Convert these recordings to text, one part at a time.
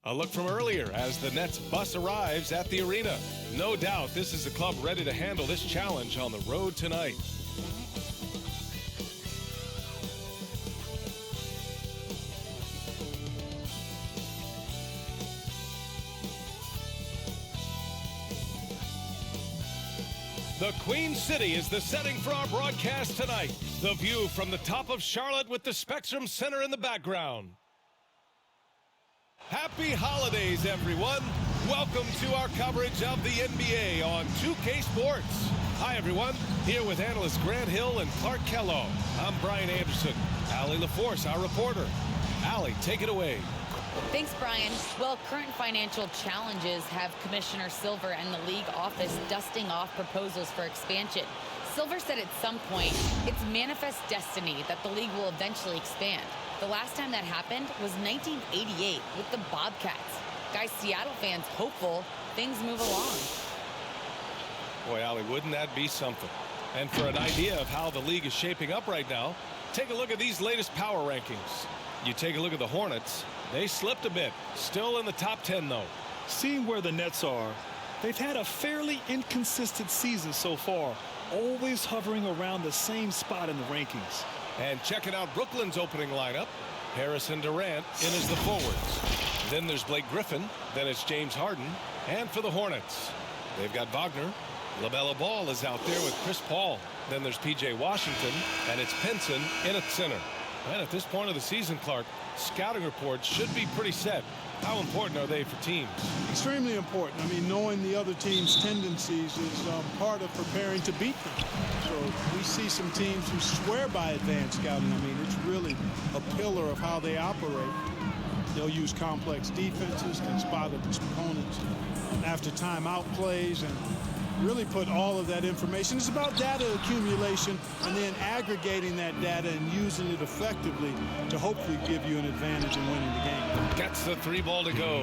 A look from earlier as the Nets bus arrives at the arena. No doubt this is the club ready to handle this challenge on the road tonight. The Queen City is the setting for our broadcast tonight. The view from the top of Charlotte with the Spectrum Center in the background. Happy holidays, everyone. Welcome to our coverage of the NBA on 2K Sports. Hi, everyone. Here with analysts Grant Hill and Clark Kellogg. I'm Brian Anderson. Allie LaForce, our reporter. Allie, take it away. Thanks, Brian. Well, current financial challenges have Commissioner Silver and the league office dusting off proposals for expansion. Silver said at some point it's manifest destiny that the league will eventually expand. The last time that happened was 1988 with the Bobcats. Guys, Seattle fans hopeful things move along. Boy, Allie, wouldn't that be something? And for an idea of how the league is shaping up right now, take a look at these latest power rankings. You take a look at the Hornets. They slipped a bit. Still in the top 10, though. Seeing where the Nets are, they've had a fairly inconsistent season so far, always hovering around the same spot in the rankings. And checking out Brooklyn's opening lineup, Harrison Durant in as the forwards. Then there's Blake Griffin. Then it's James Harden. And for the Hornets, they've got Wagner. LaMelo Ball is out there with Chris Paul. Then there's P.J. Washington, and it's Pinson in at center. And at this point of the season, Clark, scouting reports should be pretty set. How important are they for teams? Extremely important. I mean, knowing the other team's tendencies is part of preparing to beat them. So we see some teams who swear by advanced scouting. I mean, it's really a pillar of how they operate. They'll use complex defenses, can spot opponents after timeout plays, and really put all of that information. It's about data accumulation and then aggregating that data and using it effectively to hopefully give you an advantage in winning the game. Gets the three ball to go.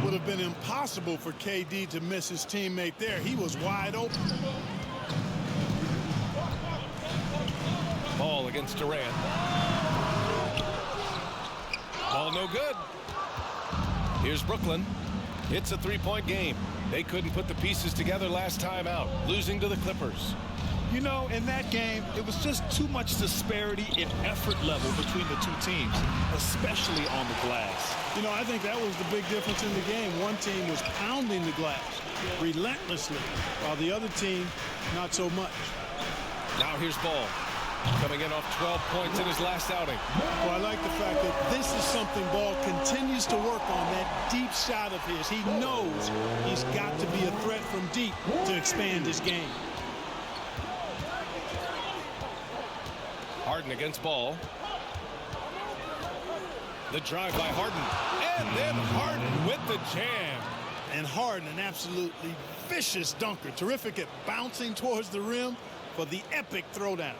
Would have been impossible for KD to miss his teammate there. He was wide open. Ball against Durant. Ball no good. Here's Brooklyn. It's a three-point game. They couldn't put the pieces together last time out, losing to the Clippers. You know, in that game, it was just too much disparity in effort level between the two teams, especially on the glass. You know, I think that was the big difference in the game. One team was pounding the glass relentlessly, while the other team, not so much. Now here's Ball, coming in off 12 points in his last outing. Well, I like the fact that this is something Ball continues to work on, that deep shot of his. He knows he's got to be a threat from deep to expand his game. Harden against Ball. The drive by Harden. And then Harden with the jam. And Harden, an absolutely vicious dunker. Terrific at bouncing towards the rim for the epic throwdown.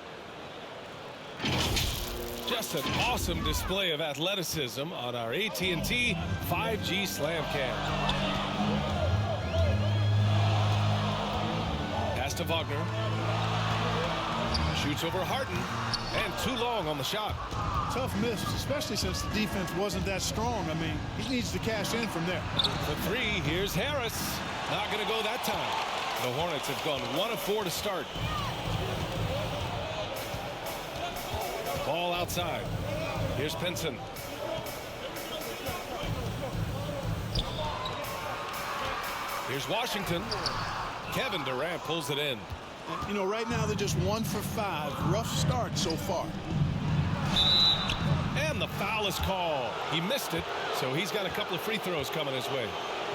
Just an awesome display of athleticism on our AT&T 5G Slam Cam. Pass to Wagner. Shoots over Harden. And too long on the shot. Tough miss, especially since the defense wasn't that strong. I mean, he needs to cash in from there. For three, here's Harris. Not going to go that time. The Hornets have gone 1 of 4 to start. Ball outside. Here's Pinson. Here's Washington. Kevin Durant pulls it in. You know, right now they're just 1 for 5. Rough start so far. And the foul is called. He missed it, so he's got a couple of free throws coming his way.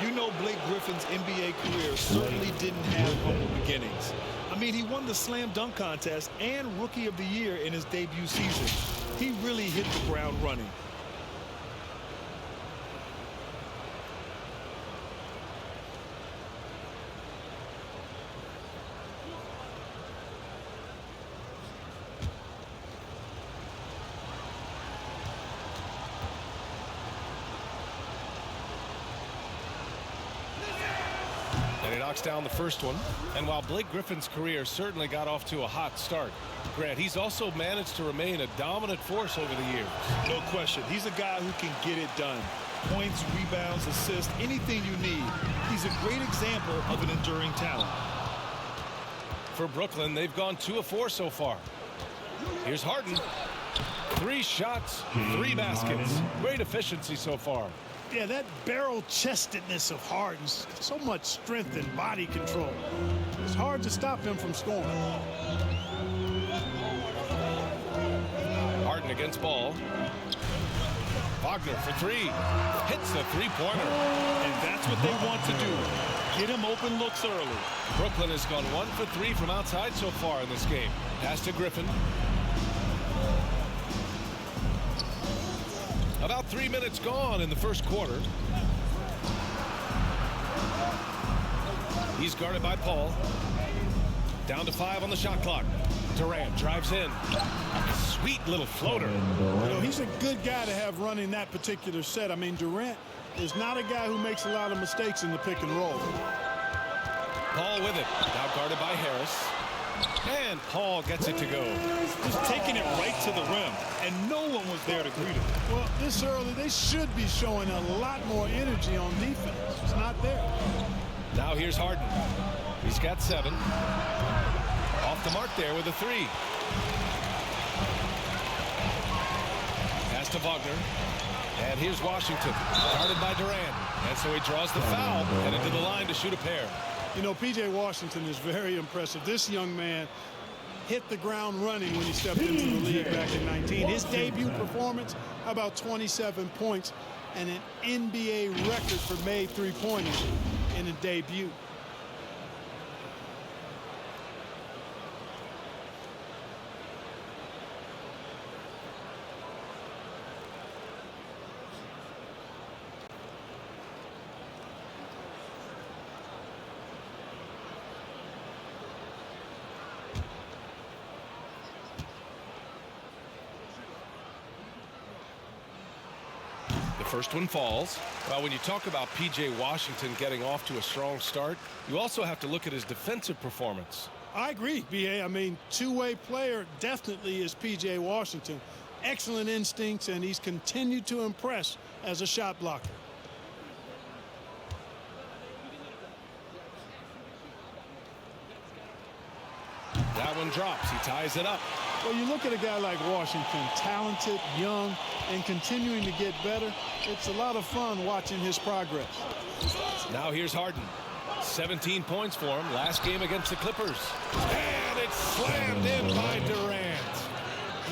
You know, Blake Griffin's NBA career certainly didn't have humble beginnings. I mean, he won the slam dunk contest and Rookie of the Year in his debut season. He really hit the ground running. And he knocks down the first one. And while Blake Griffin's career certainly got off to a hot start, Grant, he's also managed to remain a dominant force over the years. No question. He's a guy who can get it done. Points, rebounds, assists, anything you need. He's a great example of an enduring talent. For Brooklyn, they've gone 2 of 4 so far. Here's Harden. 3 shots, 3 baskets. Great efficiency so far. Yeah, that barrel-chestedness of Harden, so much strength and body control. It's hard to stop him from scoring. Harden against Ball. Wagner for 3. Hits the three-pointer. And that's what they want to do. Get him open looks early. Brooklyn has gone 1 for 3 from outside so far in this game. Pass to Griffin. About 3 minutes gone in the first quarter. He's guarded by Paul. Down to 5 on the shot clock. Durant drives in. Sweet little floater. You know, he's a good guy to have running that particular set. I mean, Durant is not a guy who makes a lot of mistakes in the pick and roll. Paul with it. Now guarded by Harris. And Paul gets it to go. Just taking it right to the rim, and no one was there to greet him. Well, this early, they should be showing a lot more energy on defense. It's not there. Now here's Harden. He's got 7. Off the mark there with a 3. Pass to Wagner. And here's Washington, guarded by Durant. And so he draws the foul, headed to the line to shoot a pair. You know, P.J. Washington is very impressive. This young man hit the ground running when he stepped into the league back in 19. His debut performance, about 27 points, and an NBA record for made three-pointers in a debut. First one falls. Well, when you talk about P.J. Washington getting off to a strong start, you also have to look at his defensive performance. I agree, B.A. I mean, two-way player definitely is P.J. Washington. Excellent instincts, and he's continued to impress as a shot blocker. That one drops. He ties it up. Well, you look at a guy like Washington, talented, young, and continuing to get better. It's a lot of fun watching his progress. Now here's Harden. 17 points for him last game against the Clippers. And it's slammed in by Durant.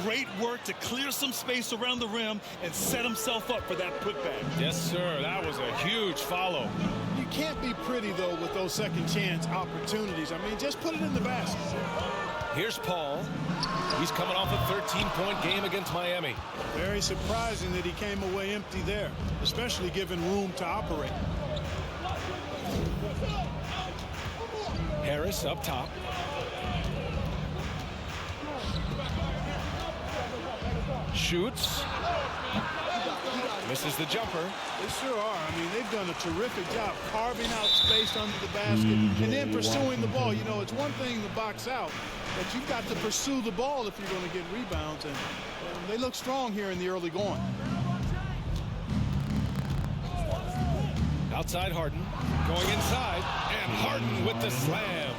Great work to clear some space around the rim and set himself up for that putback. Yes, sir. That was a huge follow. You can't be pretty, though, with those second chance opportunities. I mean, just put it in the basket. Here's Paul. He's coming off a 13-point game against Miami. Very surprising that he came away empty there, especially given room to operate. Harris up top. Shoots. Misses the jumper. They sure are. I mean, they've done a terrific job carving out space under the basket and then pursuing the ball. You know, it's one thing to box out, but you've got to pursue the ball if you're going to get rebounds. And they look strong here in the early going. Outside Harden. Going inside. And Harden with the slam.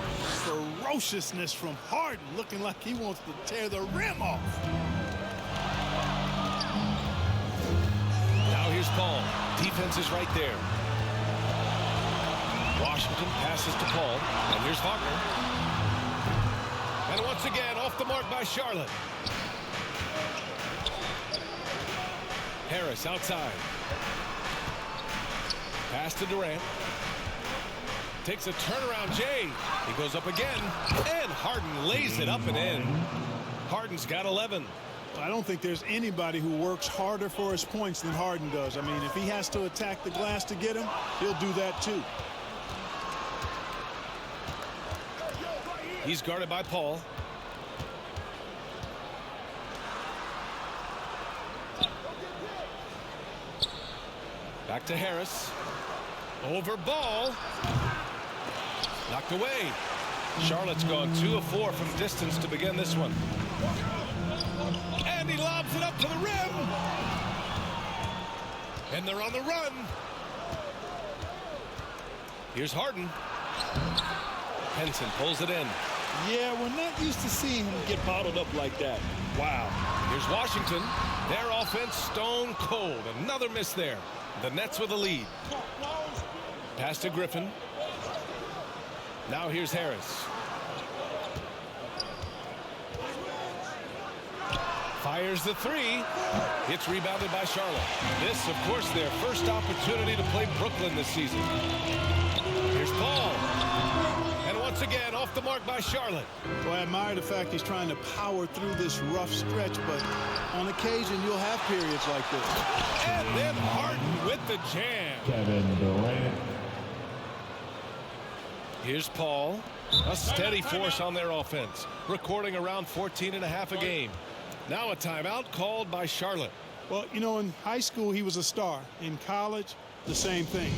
Ferociousness from Harden, looking like he wants to tear the rim off. Now here's Paul. Defense is right there. Washington passes to Paul. And here's Wagner. And once again, off the mark by Charlotte. Harris outside. Pass to Durant. Takes a turnaround Jay. He goes up again. And Harden lays it up and in. Harden's got 11. I don't think there's anybody who works harder for his points than Harden does. I mean, if he has to attack the glass to get him, he'll do that too. He's guarded by Paul. Back to Harris. Over Ball. Knocked away. Charlotte's gone 2 of 4 from distance to begin this one. And he lobs it up to the rim. And they're on the run. Here's Harden. Henson pulls it in. Yeah, we're not used to seeing him get bottled up like that. Wow. Here's Washington. Their offense stone cold. Another miss there. The Nets with a lead. Pass to Griffin. Now here's Harris. Fires the three. It's rebounded by Charlotte. This, of course, their first opportunity to play Brooklyn this season. Here's Paul. And once again, off the mark by Charlotte. Well, I admire the fact he's trying to power through this rough stretch, but on occasion, you'll have periods like this. And then Harden with the jam. Kevin Durant. Here's Paul. A steady force on their offense, recording around 14.5 a game. Now a timeout called by Charlotte. Well, you know, in high school, he was a star. In college, the same thing.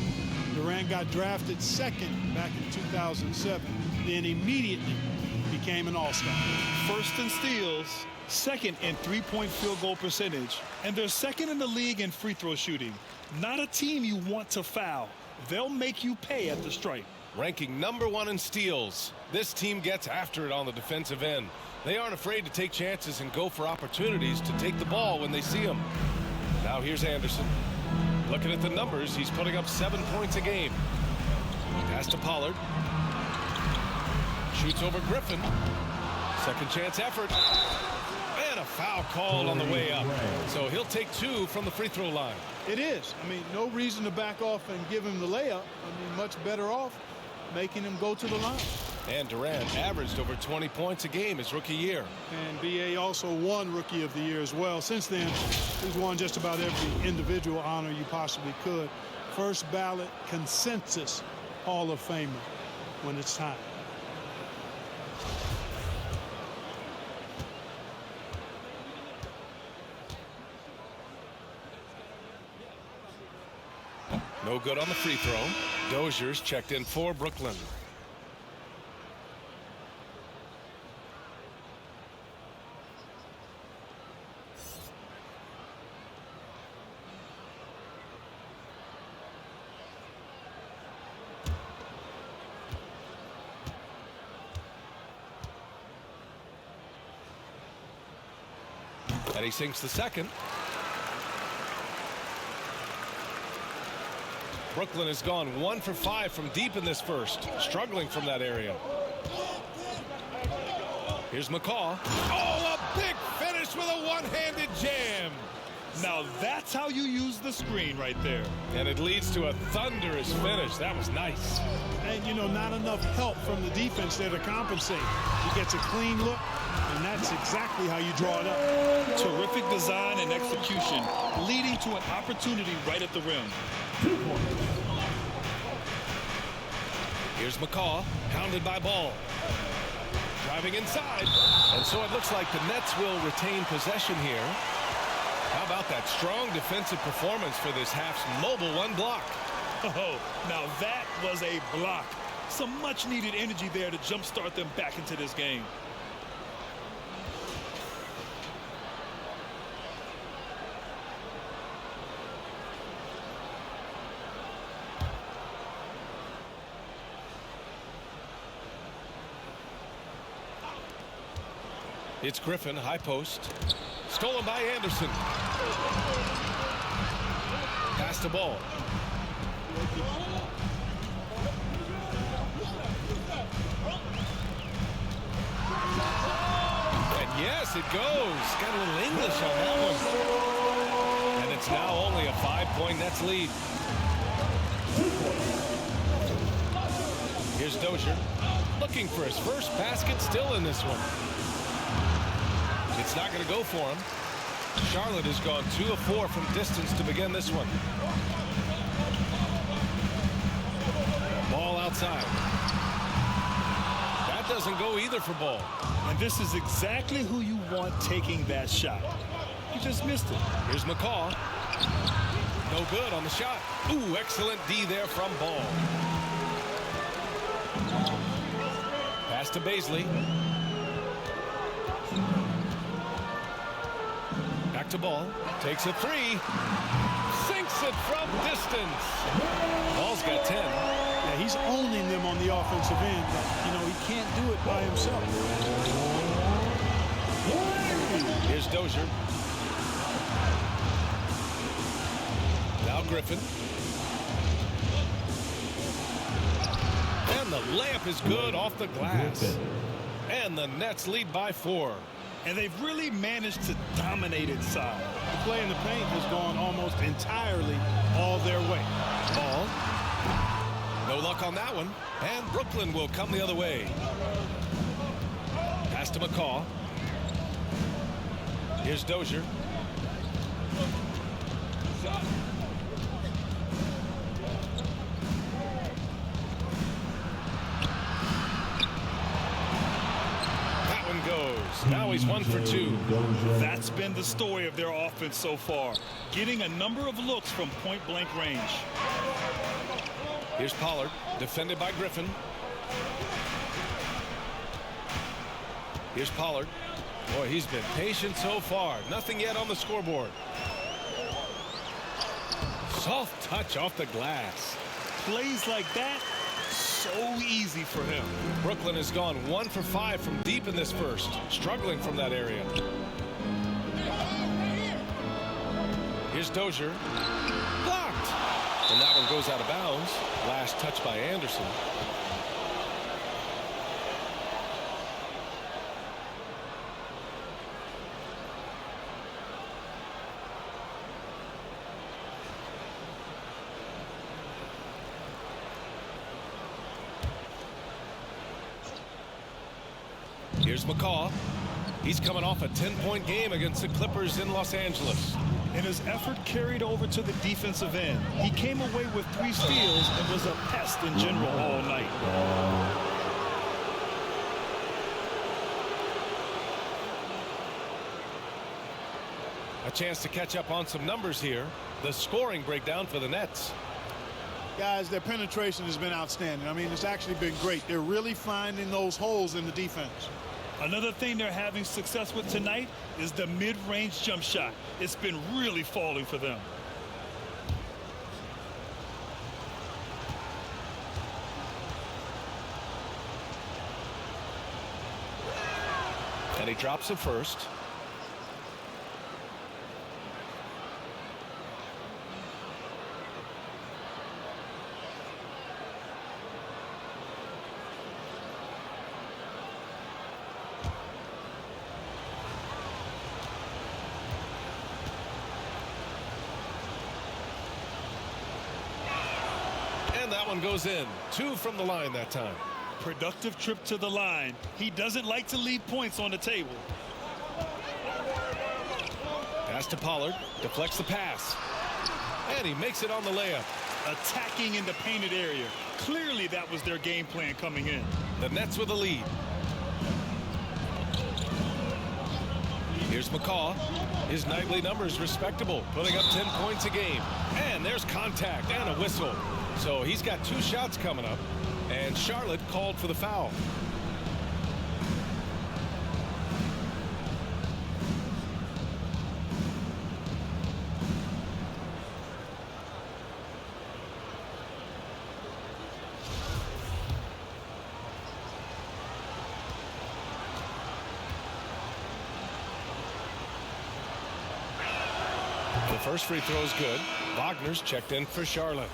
Durant got drafted second back in 2007, then immediately became an all-star. First in steals, second in three-point field goal percentage, and they're second in the league in free throw shooting. Not a team you want to foul. They'll make you pay at the stripe. Ranking #1 in steals. This team gets after it on the defensive end. They aren't afraid to take chances and go for opportunities to take the ball when they see them. Now here's Anderson. Looking at the numbers, he's putting up 7 points a game. Pass to Pollard. Shoots over Griffin. Second chance effort. And a foul called on the way up. So he'll take 2 from the free throw line. It is. I mean, no reason to back off and give him the layup. I mean, much better off making him go to the line. And Durant averaged over 20 points a game his rookie year. And B.A. also won Rookie of the Year as well. Since then, he's won just about every individual honor you possibly could. First ballot consensus Hall of Famer when it's time. No good on the free throw. Dozier's checked in for Brooklyn. And he sinks the second. Brooklyn has gone 1 for 5 from deep in this first, struggling from that area. Here's McCaw. Oh, a big finish with a one-handed jam. Now that's how you use the screen right there. And it leads to a thunderous finish. That was nice. And, you know, not enough help from the defense there to compensate. He gets a clean look, and that's exactly how you draw it up. Terrific design and execution, leading to an opportunity right at the rim. Here's McCaw, hounded by Ball. Driving inside. And so it looks like the Nets will retain possession here. How about that strong defensive performance for this half's mobile one block? Oh, now that was a block. Some much-needed energy there to jumpstart them back into this game. It's Griffin, high post. Stolen by Anderson. Pass to Ball. And yes, it goes. Got a little English on that one. And it's now only a 5-point Nets lead. Here's Dozier. Looking for his first basket, still in this one. It's not going to go for him. Charlotte has gone 2 of 4 from distance to begin this one. Ball outside. That doesn't go either for Ball. And this is exactly who you want taking that shot. He just missed it. Here's McCaw. No good on the shot. Ooh, excellent D there from Ball. Pass to Baisley. Back to Ball. Takes a 3. Sinks Hits it from distance. Ball's got 10. Yeah, he's owning them on the offensive end, but, you know, he can't do it by himself. Here's Dozier. Now Griffin. And the layup is good off the glass. And the Nets lead by 4. And they've really managed to dominate inside. The play in the paint has gone almost entirely all their way. Ball. No luck on that one. And Brooklyn will come the other way. Pass to McCaw. Here's Dozier. That one goes. Now he's 1 for 2. That's been the story of their offense so far. Getting a number of looks from point-blank range. Here's Pollard, defended by Griffin. Here's Pollard. Boy, he's been patient so far. Nothing yet on the scoreboard. Soft touch off the glass. Plays like that, so easy for him. Brooklyn has gone 1 for 5 from deep in this first, struggling from that area. Here's Dozier. Blocked. And that one goes out of bounds. Last touch by Anderson. Here's McCaw. He's coming off a 10-point game against the Clippers in Los Angeles. And his effort carried over to the defensive end. He came away with 3 steals and was a pest in general all night. A chance to catch up on some numbers here. The scoring breakdown for the Nets. Guys, their penetration has been outstanding. I mean, it's actually been great. They're really finding those holes in the defense. Another thing they're having success with tonight is the mid-range jump shot. It's been really falling for them. And he drops it first. And that one goes in. 2 from the line that time. Productive trip to the line. He doesn't like to leave points on the table. Pass to Pollard. Deflects the pass. And he makes it on the layup. Attacking in the painted area. Clearly that was their game plan coming in. The Nets with a lead. Here's McCaw. His nightly numbers respectable, putting up 10 points a game. And there's contact and a whistle. So he's got 2 shots coming up. And Charlotte called for the foul. The first free throw is good. Wagner's checked in for Charlotte.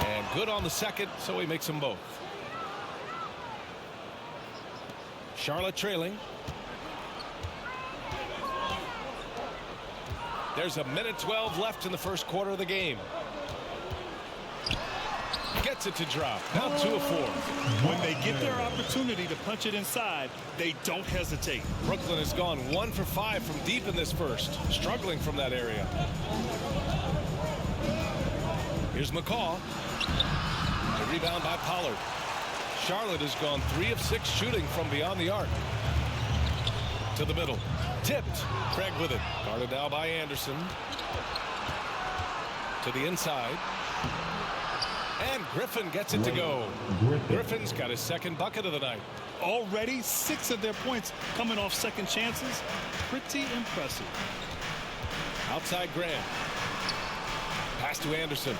And good on the second, so he makes them both. Charlotte trailing. There's 1:12 left in the first quarter of the game. Gets it to drop. Now 2 of 4. When they get their opportunity to punch it inside, they don't hesitate. Brooklyn has gone 1 for 5 from deep in this first, struggling from that area. Here's McCaw. The rebound by Pollard. Charlotte has gone 3 of 6 shooting from beyond the arc. To the middle. Tipped. Craig with it. Guarded now by Anderson. To the inside. And Griffin gets it to go. Griffin's got his second bucket of the night. Already 6 of their points coming off second chances. Pretty impressive. Outside Graham. Pass to Anderson.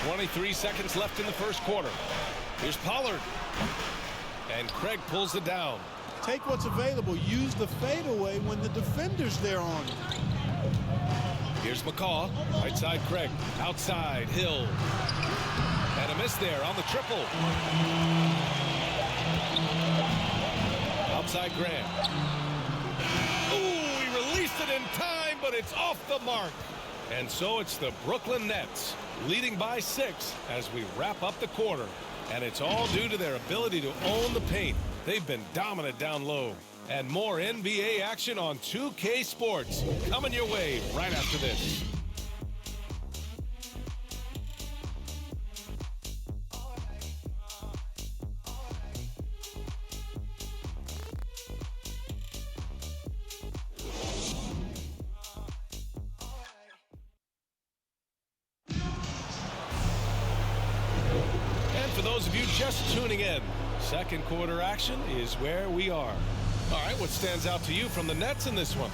23 seconds left in the first quarter. Here's Pollard. And Craig pulls it down. Take what's available. Use the fadeaway when the defender's there on you. Here's McCaw. Right side Craig. Outside Hill. And a miss there on the triple. Outside Graham. Ooh, he released it in time, but it's off the mark. And so it's the Brooklyn Nets leading by 6 as we wrap up the quarter. And it's all due to their ability to own the paint. They've been dominant down low. And more NBA action on 2K Sports coming your way right after this. And for those of you just tuning in, second quarter action is where we are. All right, what stands out to you from the Nets in this one?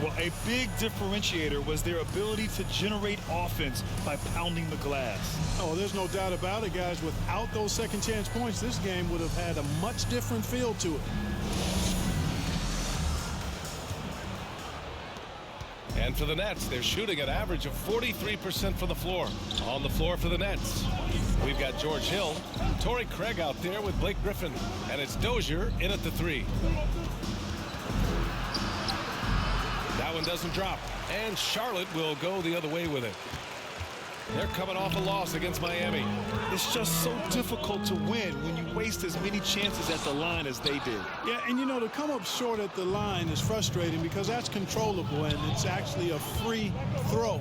Well, a big differentiator was their ability to generate offense by pounding the glass. Oh, there's no doubt about it, guys. Without those second chance points, this game would have had a much different feel to it. And for the Nets, they're shooting an average of 43% from the floor. On the floor for the Nets, we've got George Hill, Torrey Craig out there with Blake Griffin, and it's Dozier in at the 3. That one doesn't drop, and Charlotte will go the other way with it. They're coming off a loss against Miami. It's just so difficult to win when you waste as many chances at the line as they did. Yeah, and you know, to come up short at the line is frustrating because that's controllable and it's actually a free throw.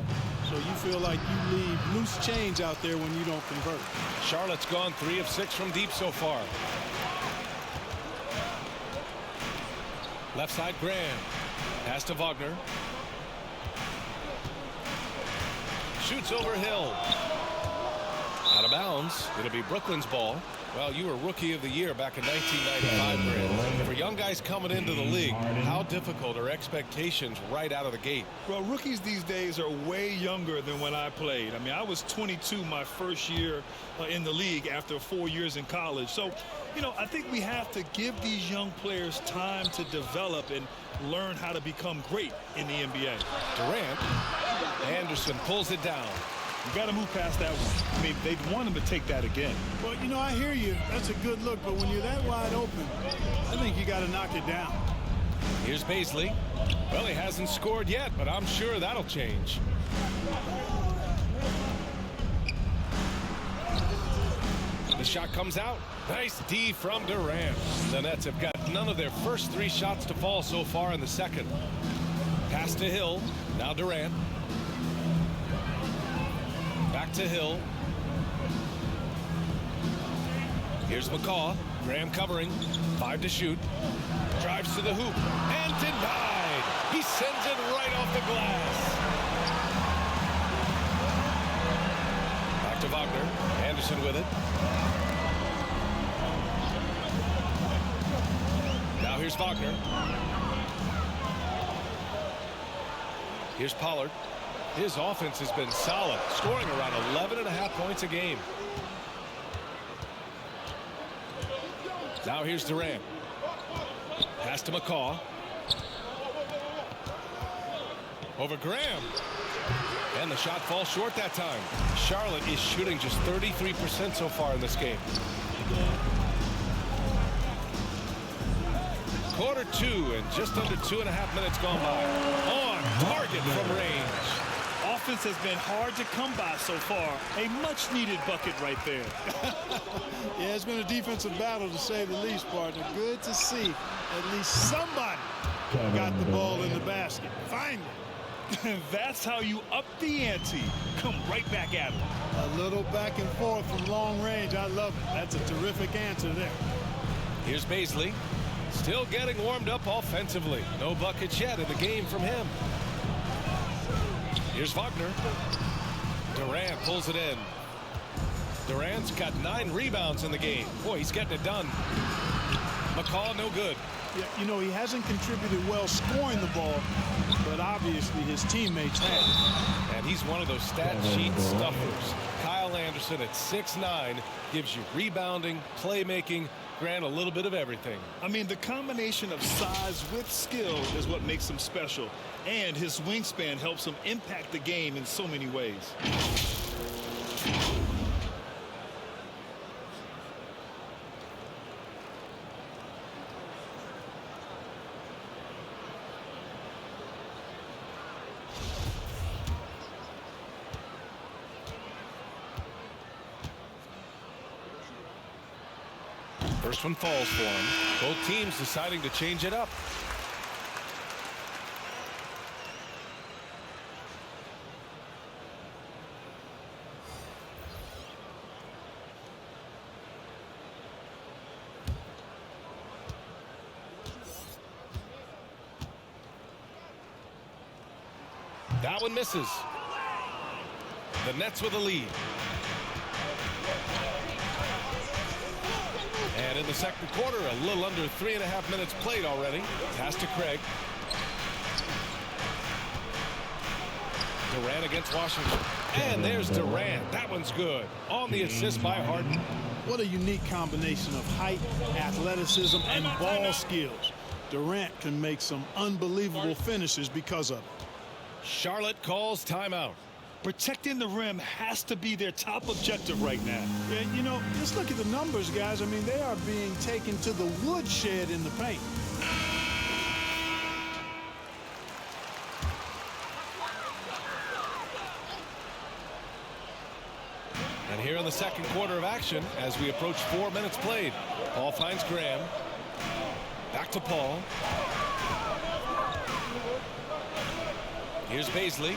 So you feel like you leave loose change out there when you don't convert. Charlotte's gone 3 of 6 from deep so far. Left side Graham. Pass to Wagner. Shoots over Hill. Out of bounds. It'll be Brooklyn's ball. Well, you were Rookie of the Year back in 1995, Grant. For young guys coming into the league, how difficult are expectations right out of the gate? Well, rookies these days are way younger than when I played. I mean, I was 22 my first year in the league after 4 years in college. So, you know, I think we have to give these young players time to develop and learn how to become great in the NBA. Durant. Anderson pulls it down. You got to move past that one. I mean, they'd want him to take that again. Well, you know, I hear you. That's a good look. But when you're that wide open, I think you got to knock it down. Here's Baisley. Well, he hasn't scored yet, but I'm sure that'll change. The shot comes out. Nice D from Durant. The Nets have got none of their first 3 shots to fall so far in the second. Pass to Hill. Now Durant. Back to Hill. Here's McCaw. Graham covering. 5 to shoot. Drives to the hoop. And denied. He sends it right off the glass. Back to Wagner. Anderson with it. Now here's Wagner. Here's Pollard. His offense has been solid, scoring around 11.5 points a game. Now here's Durant. Pass to McCaw. Over Graham. And the shot falls short that time. Charlotte is shooting just 33% so far in this game. Quarter 2 and just under 2.5 minutes gone by. On target from range. Offense has been hard to come by so far. A much-needed bucket right there. Yeah, it's been a defensive battle to say the least, partner. Good to see at least somebody got the ball in the basket. Finally. That's how you up the ante. Come right back at him. A little back and forth from long range. I love it. That's a terrific answer there. Here's Baisley. Still getting warmed up offensively. No buckets yet in the game from him. Here's Wagner. Durant pulls it in. Durant's got 9 rebounds in the game. Boy, he's getting it done. McCaw, no good. Yeah, you know, he hasn't contributed well scoring the ball, but obviously his teammates have. And he's one of those stat sheet stuffers. Kyle Anderson at 6'9" gives you rebounding, playmaking, Grant, a little bit of everything. I mean, the combination of size with skill is what makes him special. And his wingspan helps him impact the game in so many ways. First one falls for him. Both teams deciding to change it up. That one misses. The Nets with a lead. And in the second quarter, a little under 3.5 minutes played already. Pass to Craig. Durant against Washington. And there's Durant. That one's good. On the assist by Harden. What a unique combination of height, athleticism, and ball skills. Durant can make some unbelievable finishes because of it. Charlotte calls timeout. Protecting the rim has to be their top objective right now. Yeah, you know, just look at the numbers, guys. I mean, they are being taken to the woodshed in the paint. And here in the second quarter of action, as we approach 4 minutes played, Paul finds Graham. Back to Paul. Here's Baisley.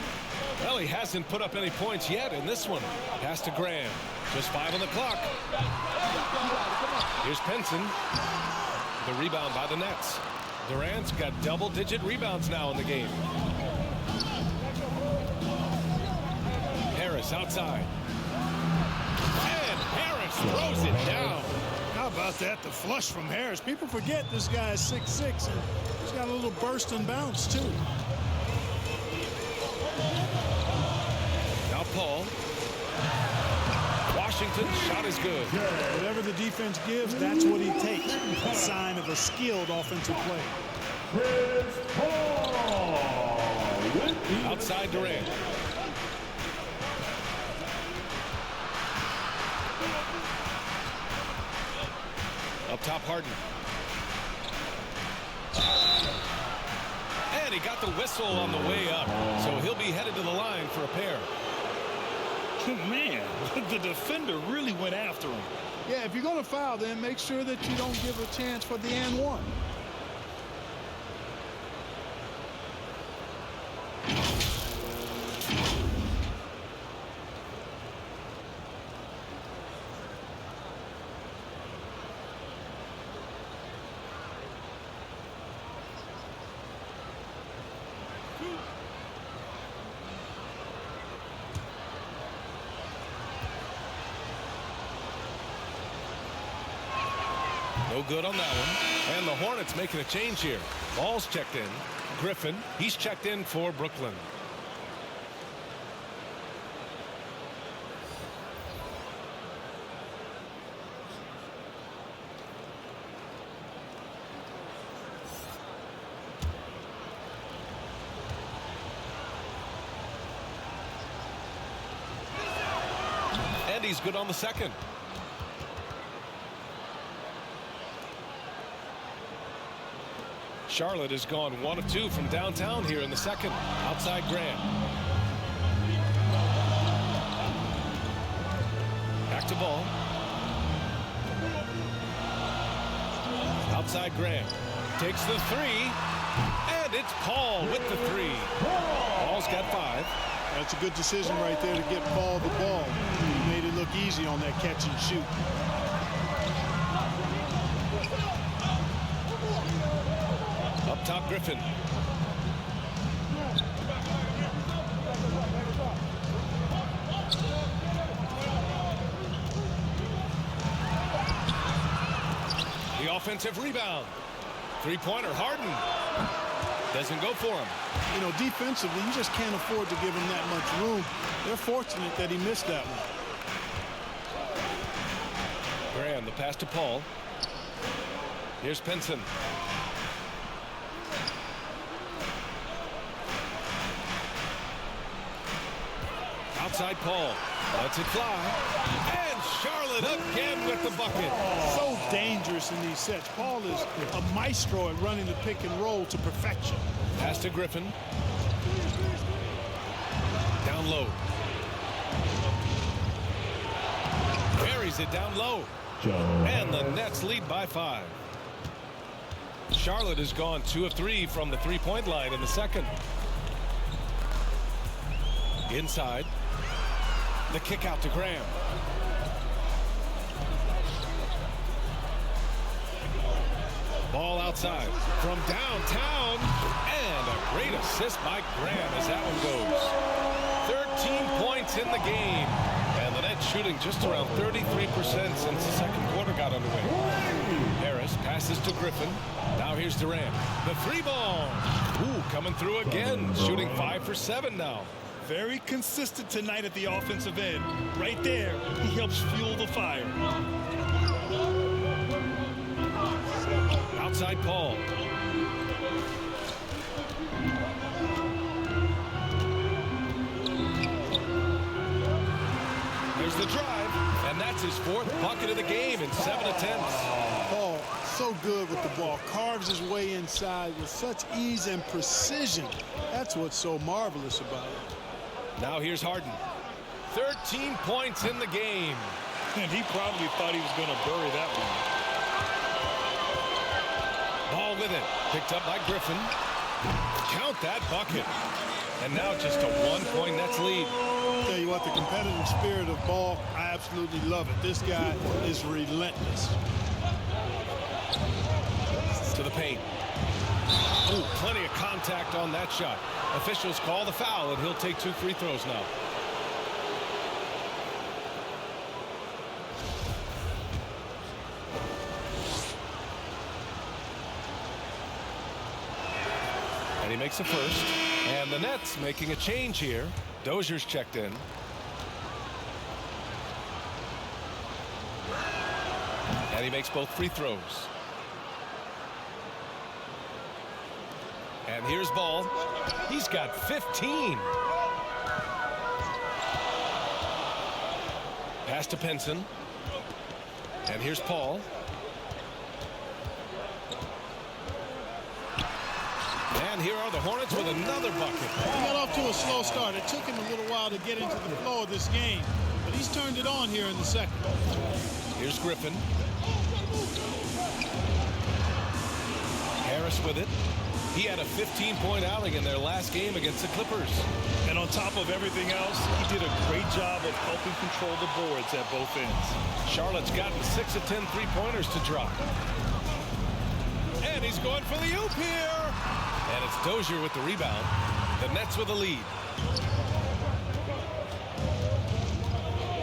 Well, he hasn't put up any points yet in this one. Pass to Graham. Just 5 on the clock. Here's Penson. The rebound by the Nets. Durant's got double-digit rebounds now in the game. Harris outside. And Harris throws it down. How about that? The flush from Harris. People forget this guy is 6'6", and he's got a little burst and bounce, too. Now Paul. Washington's shot is good. Whatever the defense gives, that's what he takes. A sign of a skilled offensive play. Outside Durant. Up top Harden. And he got the whistle on the way up. So he'll be headed to the line for a pair. Man, the defender really went after him. Yeah, if you're going to foul, then make sure that you don't give a chance for the and one. No good on that one. And the Hornets making a change here. Ball's checked in. Griffin, he's checked in for Brooklyn. And he's good on the second. Charlotte has gone 1 of 2 from downtown here in the second. Outside Graham. Back to Ball. Outside Graham. Takes the 3. And it's Paul with the 3. Paul's got 5. That's a good decision right there to get Paul the ball. He made it look easy on that catch and shoot. top, Griffin. The offensive rebound. Three-pointer, Harden. Doesn't go for him. You know, defensively, you just can't afford to give him that much room. They're fortunate that he missed that one. Graham, the pass to Paul. Here's Pinson. Outside Paul. Lets it fly. And Charlotte again with the bucket. So dangerous in these sets. Paul is a maestro at running the pick and roll to perfection. Pass to Griffin. Down low. Buries it down low. And the Nets lead by 5. Charlotte has gone 2 of 3 from the three-point line in the second. Inside. The kick out to Graham. Ball outside from downtown. And a great assist by Graham as that one goes. 13 points in the game. And the Nets shooting just around 33% since the second quarter got underway. Harris passes to Griffin. Now here's Durant. The three ball. Ooh, coming through again. Shooting 5 for 7 now. Very consistent tonight at the offensive end. Right there, he helps fuel the fire. Outside Paul. There's the drive, and that's his 4th bucket of the game in 7 attempts. Paul, so good with the ball. Carves his way inside with such ease and precision. That's what's so marvelous about it. Now here's Harden. 13 points in the game. And he probably thought he was going to bury that one. Ball with it. Picked up by Griffin. Count that bucket. And now just a 1-point Nets lead. Tell you what, the competitive spirit of Ball, I absolutely love it. This guy is relentless. To the paint. Oh, plenty of contact on that shot. Officials call the foul, and he'll take 2 free throws now. And he makes a first. And the Nets making a change here. Dozier's checked in. And he makes both free throws. And here's Ball. He's got 15. Pass to Pinson. And here's Paul. And here are the Hornets with another bucket. He got off to a slow start. It took him a little while to get into the flow of this game, but he's turned it on here in the second. Here's Griffin. Harris with it. He had a 15-point outing in their last game against the Clippers. And on top of everything else, he did a great job of helping control the boards at both ends. Charlotte's gotten 6 of 10 three-pointers to drop. And he's going for the oop here. And it's Dozier with the rebound. The Nets with the lead.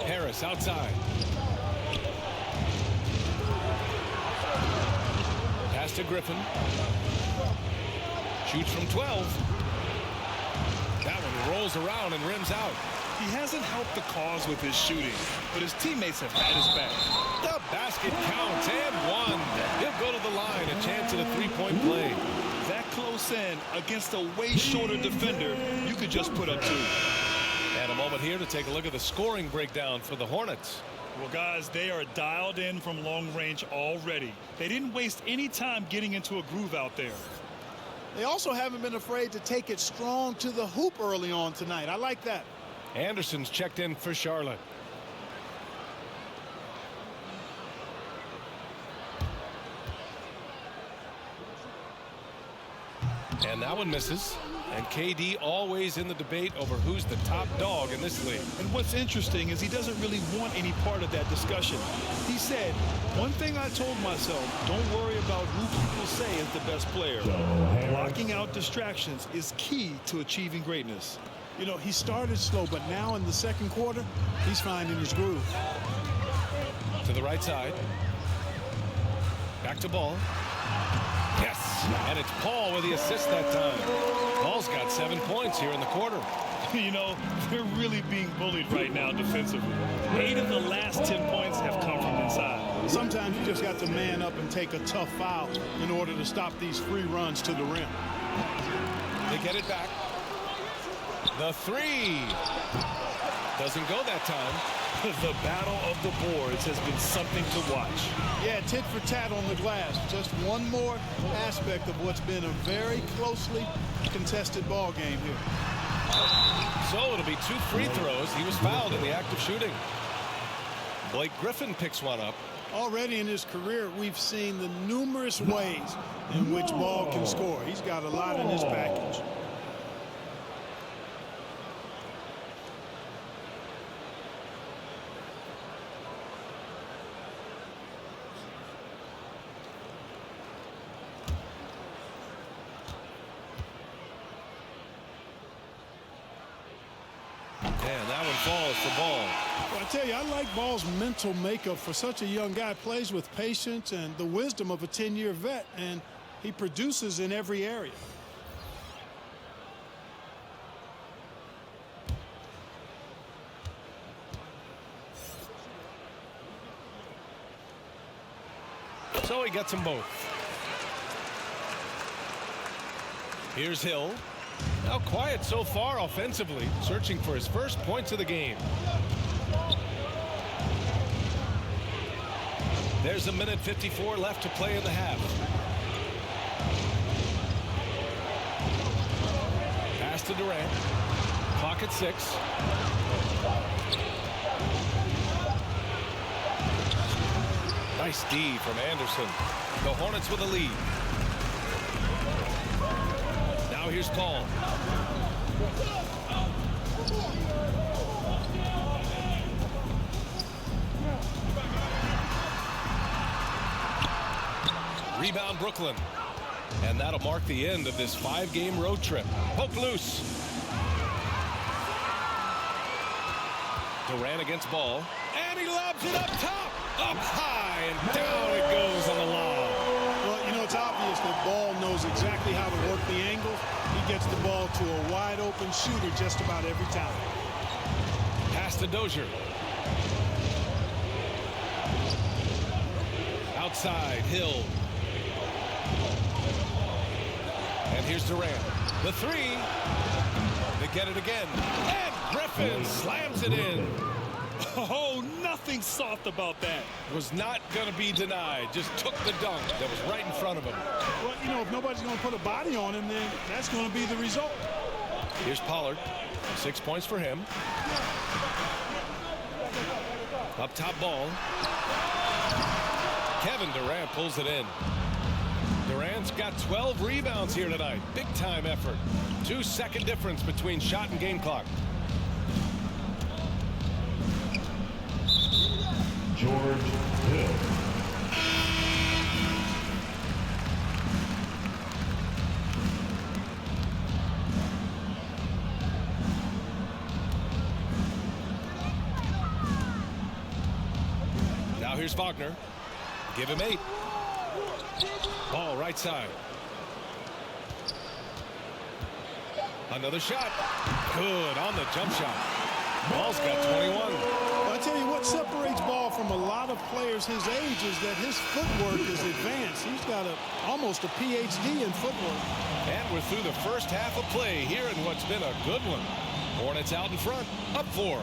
Harris outside. Pass to Griffin. Shoots from 12. That one rolls around and rims out. He hasn't helped the cause with his shooting, but his teammates have had his back. The basket counts and one. He'll go to the line, a chance at a three-point play. That close in against a way shorter defender, you could just put up 2. And a moment here to take a look at the scoring breakdown for the Hornets. Well, guys, they are dialed in from long range already. They didn't waste any time getting into a groove out there. They also haven't been afraid to take it strong to the hoop early on tonight. I like that. Anderson's checked in for Charlotte. And that one misses. And KD always in the debate over who's the top dog in this league. And what's interesting is he doesn't really want any part of that discussion. He said, one thing I told myself, don't worry about who people say is the best player. Blocking out distractions is key to achieving greatness. You know, he started slow, but now in the second quarter, he's finding his groove. To the right side. Back to Ball. Yes, and it's Paul with the assist that time. Paul's got 7 points here in the quarter. You know, they're really being bullied right now defensively. 8 of the last 10 points have come from inside. Sometimes you just got to man up and take a tough foul in order to stop these free runs to the rim. They get it back. The three. Doesn't go that time. The battle of the boards has been something to watch. Yeah, tit for tat on the glass. Just one more aspect of what's been a very closely contested ball game here. So it'll be 2 free throws. He was fouled in the act of shooting. Blake Griffin picks one up. Already in his career, we've seen the numerous ways in which Ball can score. He's got a lot in his package. And that one falls for Ball. Well, I tell you, I like Ball's mental makeup for such a young guy. Plays with patience and the wisdom of a 10-year vet, and he produces in every area. So he gets them both. Here's Hill. Now quiet so far offensively, searching for his first points of the game. There's 1:54 left to play in the half. Pass to Durant. Clock at 6. Nice D from Anderson. The Hornets with a lead. Now here's Paul. Rebound Brooklyn. And that'll mark the end of this 5-game road trip. Poke loose. Durant against Ball. And he lobs it up top. Up high and down it goes on the lob. Well, you know, it's obvious that Ball knows exactly how to work the angles. He gets the ball to a wide open shooter just about every time. Pass to Dozier. Outside, Hill. And here's Durant. The three. They get it again. And Griffin slams it in. Oh, nothing soft about that. Was not going to be denied. Just took the dunk that was right in front of him. Well, you know, if nobody's going to put a body on him, then that's going to be the result. Here's Pollard. 6 points for him. Up top Ball. Kevin Durant pulls it in. Durant's got 12 rebounds here tonight. Big time effort. 2-second difference between shot and game clock. George Hill. Now here's Wagner. Give him 8. Ball right side. Another shot. Good on the jump shot. Ball's got 21. Well, I tell you what separates Ball from a lot of players his age is that his footwork is advanced. He's got almost a PhD in footwork. And we're through the first half of play here in what's been a good one. Hornets out in front, up 4. All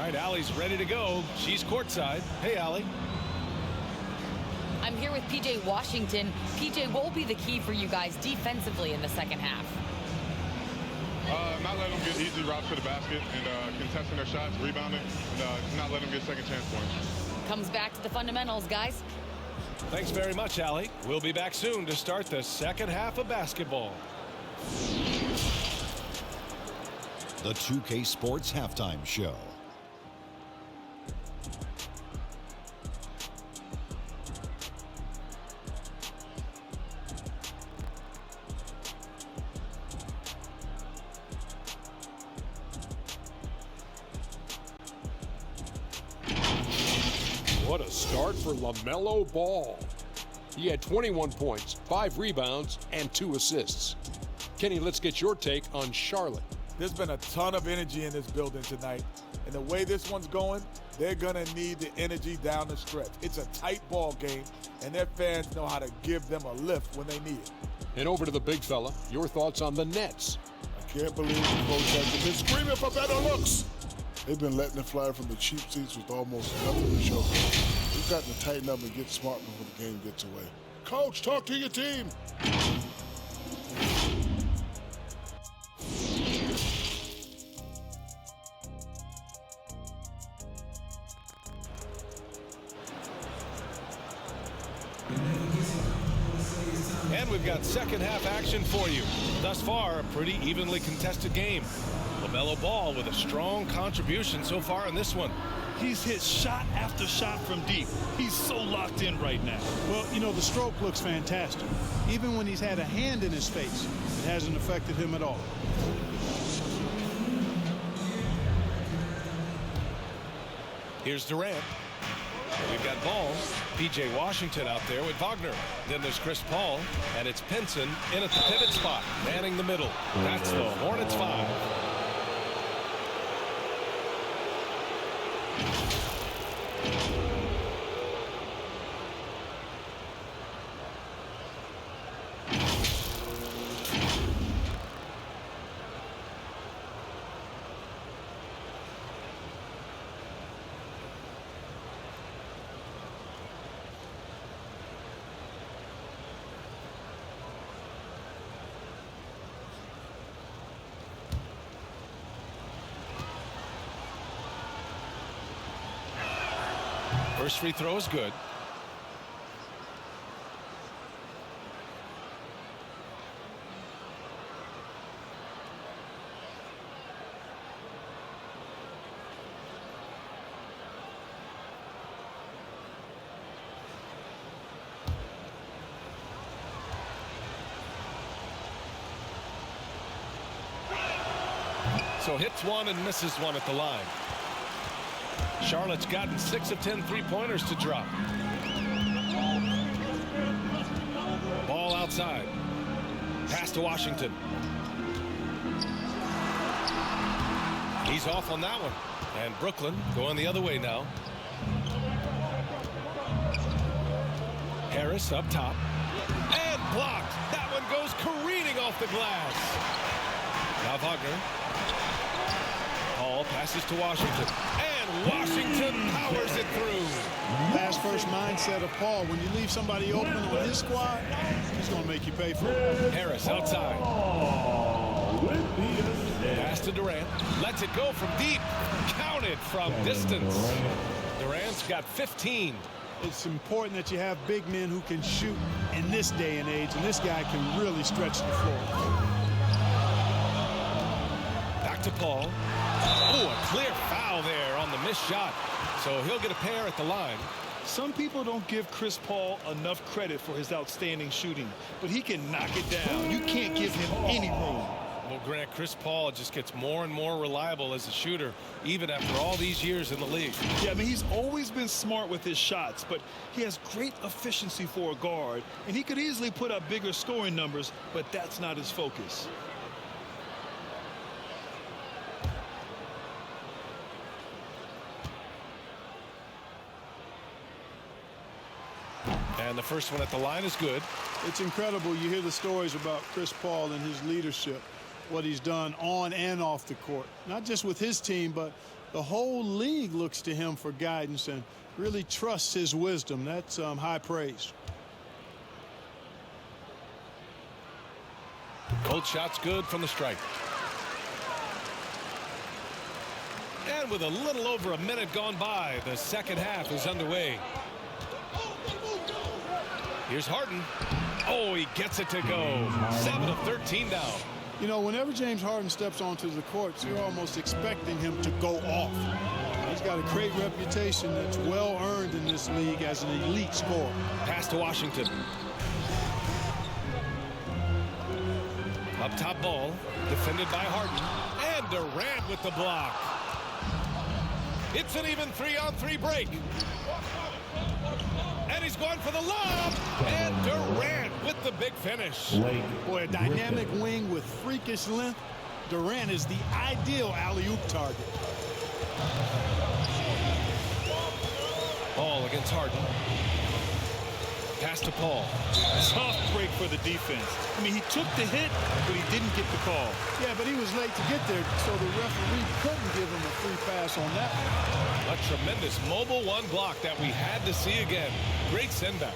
right, Allie's ready to go. She's courtside. Hey, Allie. I'm here with P.J. Washington. P.J., what will be the key for you guys defensively in the second half? Not letting them get easy routes to the basket and contesting their shots, rebounding, and not letting them get second chance points. Comes back to the fundamentals, guys. Thanks very much, Allie. We'll be back soon to start the second half of basketball. the 2K Sports Halftime Show. What a start for LaMelo Ball. He had 21 points, 5 rebounds, and 2 assists. Kenny, let's get your take on Charlotte. There's been a ton of energy in this building tonight. And the way this one's going, they're going to need the energy down the stretch. It's a tight ball game, and their fans know how to give them a lift when they need it. And over to the big fella, your thoughts on the Nets. I can't believe the Project have been screaming for better looks. They've been letting it fly from the cheap seats with almost nothing to show. We've got to tighten up and get smart before the game gets away. Coach, talk to your team. And we've got second half action for you. Thus far, a pretty evenly contested game. LaMelo Ball with a strong contribution so far in this one. He's hit shot after shot from deep. He's so locked in right now. Well, you know, the stroke looks fantastic. Even when he's had a hand in his face, it hasn't affected him at all. Here's Durant. We've got Ball, P.J. Washington out there with Wagner. Then there's Chris Paul, and it's Pinson in at the pivot spot, manning the middle. That's the Hornets 5. First free throw is good. So hits one and misses one at the line. Charlotte's gotten 6 of 10 three-pointers to drop. Ball outside. Pass to Washington. He's off on that one. And Brooklyn going the other way now. Harris up top. And blocked. That one goes careening off the glass. Now Wagner. Paul passes to Washington. And Washington powers it through. Pass first mindset of Paul. When you leave somebody open on his squad, he's going to make you pay for it. Harris outside. Pass to Durant. Lets it go from deep. Counted from distance. Durant's got 15. It's important that you have big men who can shoot in this day and age, and this guy can really stretch the floor. Back to Paul. Oh, a clear foul there on the missed shot. So he'll get a pair at the line. Some people don't give Chris Paul enough credit for his outstanding shooting, but he can knock it down. You can't give him any room. Well, Grant, Chris Paul just gets more and more reliable as a shooter, even after all these years in the league. Yeah, I mean, he's always been smart with his shots, but he has great efficiency for a guard, and he could easily put up bigger scoring numbers, but that's not his focus. And the first one at the line is good. It's incredible. You hear the stories about Chris Paul and his leadership, what he's done on and off the court. Not just with his team, but the whole league looks to him for guidance and really trusts his wisdom. That's high praise. Both shots good from the stripe. And with a little over a minute gone by, the second half is underway. Here's Harden. Oh, he gets it to go. 7 of 13 now. You know, whenever James Harden steps onto the court, you're almost expecting him to go off. He's got a great reputation that's well earned in this league as an elite scorer. Pass to Washington. Up top ball, defended by Harden. And Durant with the block. It's an even 3-on-3 break. And he's going for the lob. And Durant with the big finish. Boy, a dynamic wing with freakish length. Durant is the ideal alley-oop target. Ball against Harden. Pass to Paul. Tough break for the defense. I mean, he took the hit, but he didn't get the call. Yeah, but he was late to get there, so the referee couldn't give him a free pass on that one. A tremendous mobile one block that we had to see again. Great send back.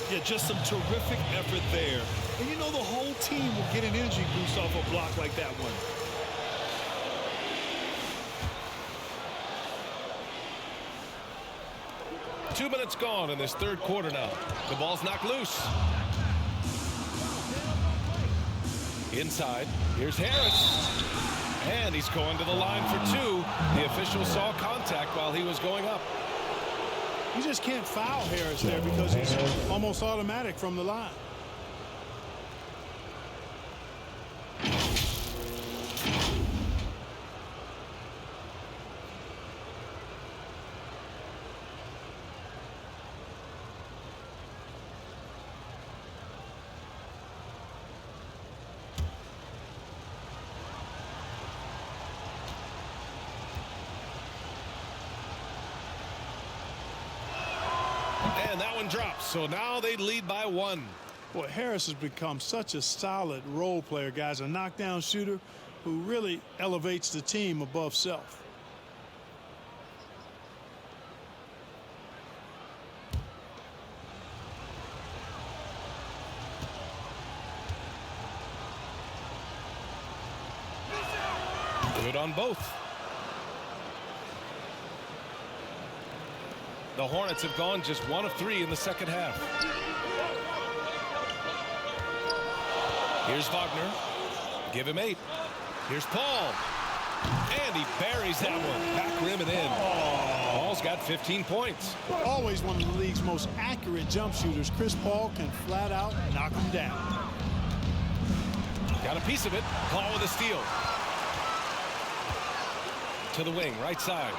Yeah, just some terrific effort there. And you know, the whole team will get an energy boost off a block like that one. Two minutes gone in this third quarter now. The ball's knocked loose. Inside, here's Harris. And he's going to the line for two. The official saw contact while he was going up. You just can't foul Harris there because he's almost automatic from the line. And that one drops, so now they lead by one. Boy, Harris has become such a solid role player, guys, a knockdown shooter who really elevates the team above self. Good on both. The Hornets have gone just 1 of 3 in the second half. Here's Wagner. Give him 8. Here's Paul. And he buries that one. Back rim and in. Paul's got 15 points. Always one of the league's most accurate jump shooters. Chris Paul can flat out knock him down. Got a piece of it. Paul with a steal. To the wing, right side.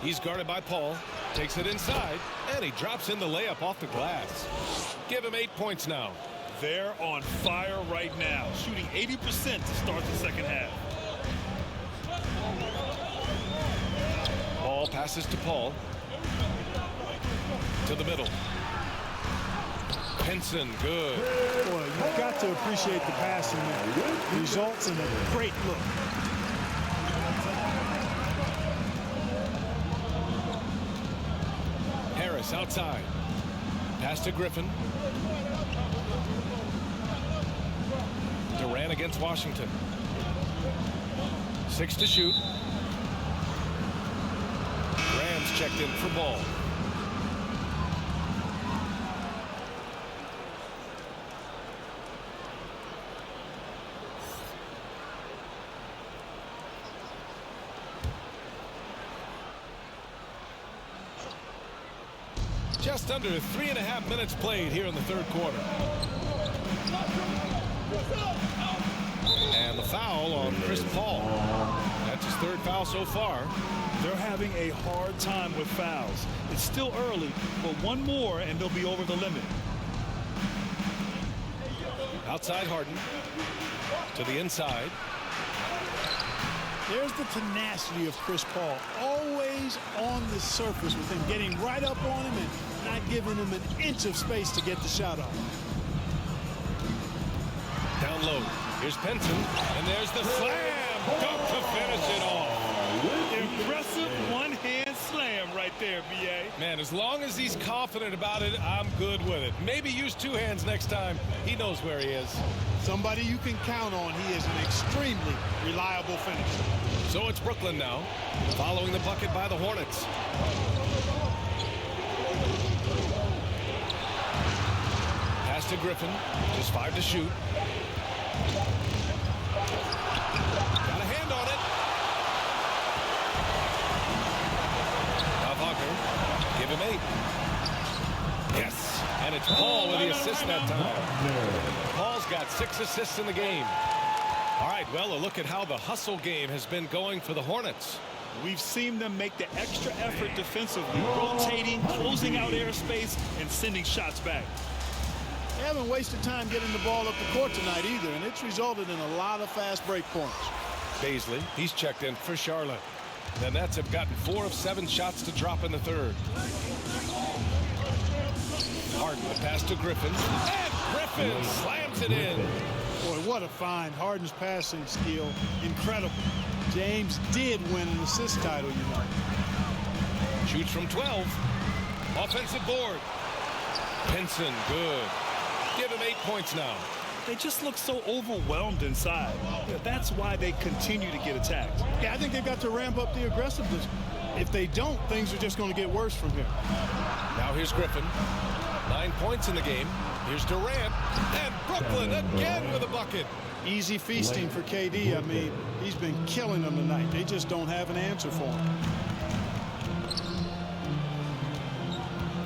He's guarded by Paul. Takes it inside. And he drops in the layup off the glass. Give him 8 points now. They're on fire right now, shooting 80% to start the second half. Ball passes to Paul. To the middle. Pinson, good. Boy, you've got to appreciate the passing there. Results in a great look. Harris outside. Pass to Griffin. Durant against Washington. 6 to shoot. Rams checked in for ball. Just under 3.5 minutes played here in the third quarter. And the foul on Chris Paul. That's his third foul so far. They're having a hard time with fouls. It's still early, but one more and they'll be over the limit. Outside Harden. To the inside. There's the tenacity of Chris Paul. Always on the surface with him, getting right up on him and not giving him an inch of space to get the shot off. Down low. Here's Pinson. And there's the slam. Dunk to finish it off. Impressive one-hand slam right there, B.A. Man, as long as he's confident about it, I'm good with it. Maybe use 2 hands next time. He knows where he is. Somebody you can count on. He is an extremely reliable finisher. So it's Brooklyn now, following the bucket by the Hornets. Pass to Griffin. Just 5 to shoot. Got a hand on it. Now Wagner. Give him 8. Yes. And it's Paul with the assist that time. Paul's got 6 assists in the game. All right, well, a look at how the hustle game has been going for the Hornets. We've seen them make the extra effort defensively, rotating, closing out airspace, and sending shots back. They haven't wasted time getting the ball up the court tonight either, and it's resulted in a lot of fast break points. Baisley, he's checked in for Charlotte. The Nets have gotten 4 of 7 shots to drop in the third. Harden, the pass to Griffin, and Griffin slams it in. Boy, what a find. Harden's passing skill, incredible. James did win an assist title, you know. Shoots from 12. Offensive board. Pinson, good. Give him 8 points now. They just look so overwhelmed inside. That's why they continue to get attacked. Yeah, I think they've got to ramp up the aggressiveness. If they don't, things are just going to get worse from here. Now here's Griffin. 9 points in the game. Here's Durant. And Brooklyn again with a bucket. Easy feasting for KD. I mean, he's been killing them tonight. They just don't have an answer for him.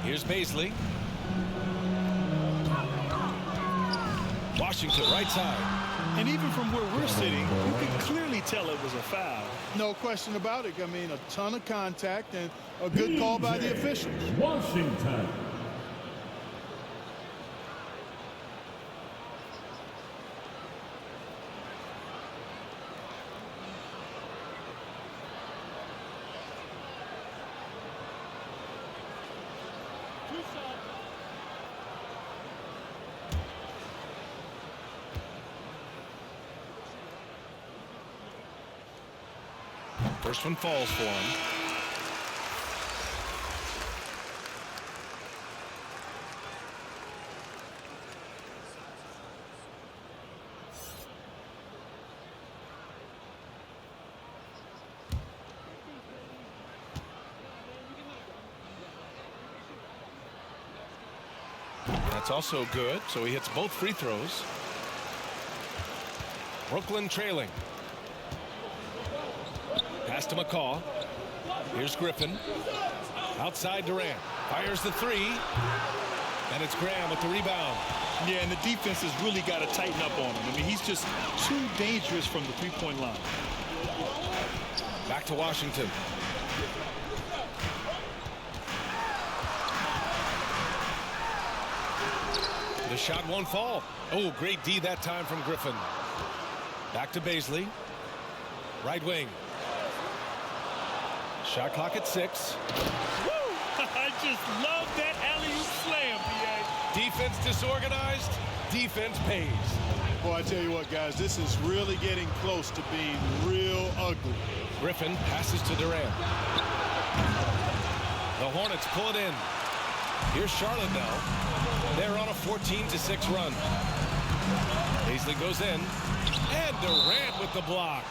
Here's Baisley. Washington, right side. And even from where we're sitting, you can clearly tell it was a foul. No question about it. I mean, a ton of contact and a good call by the officials. Washington. First one falls for him. That's also good, so he hits both free throws. Brooklyn trailing. Pass to McCaw. Here's Griffin. Outside Durant. Fires the 3. And it's Graham with the rebound. Yeah, and the defense has really got to tighten up on him. I mean, he's just too dangerous from the three-point line. Back to Washington. The shot won't fall. Oh, great D that time from Griffin. Back to Baisley. Right wing. Shot clock at 6. Woo! I just love that alley-oop slam, PA. Defense disorganized. Defense pays. Boy, I tell you what, guys, this is really getting close to being real ugly. Griffin passes to Durant. The Hornets pull it in. Here's Charlotte now. They're on a 14-6 run. Baisley goes in. And Durant with the block.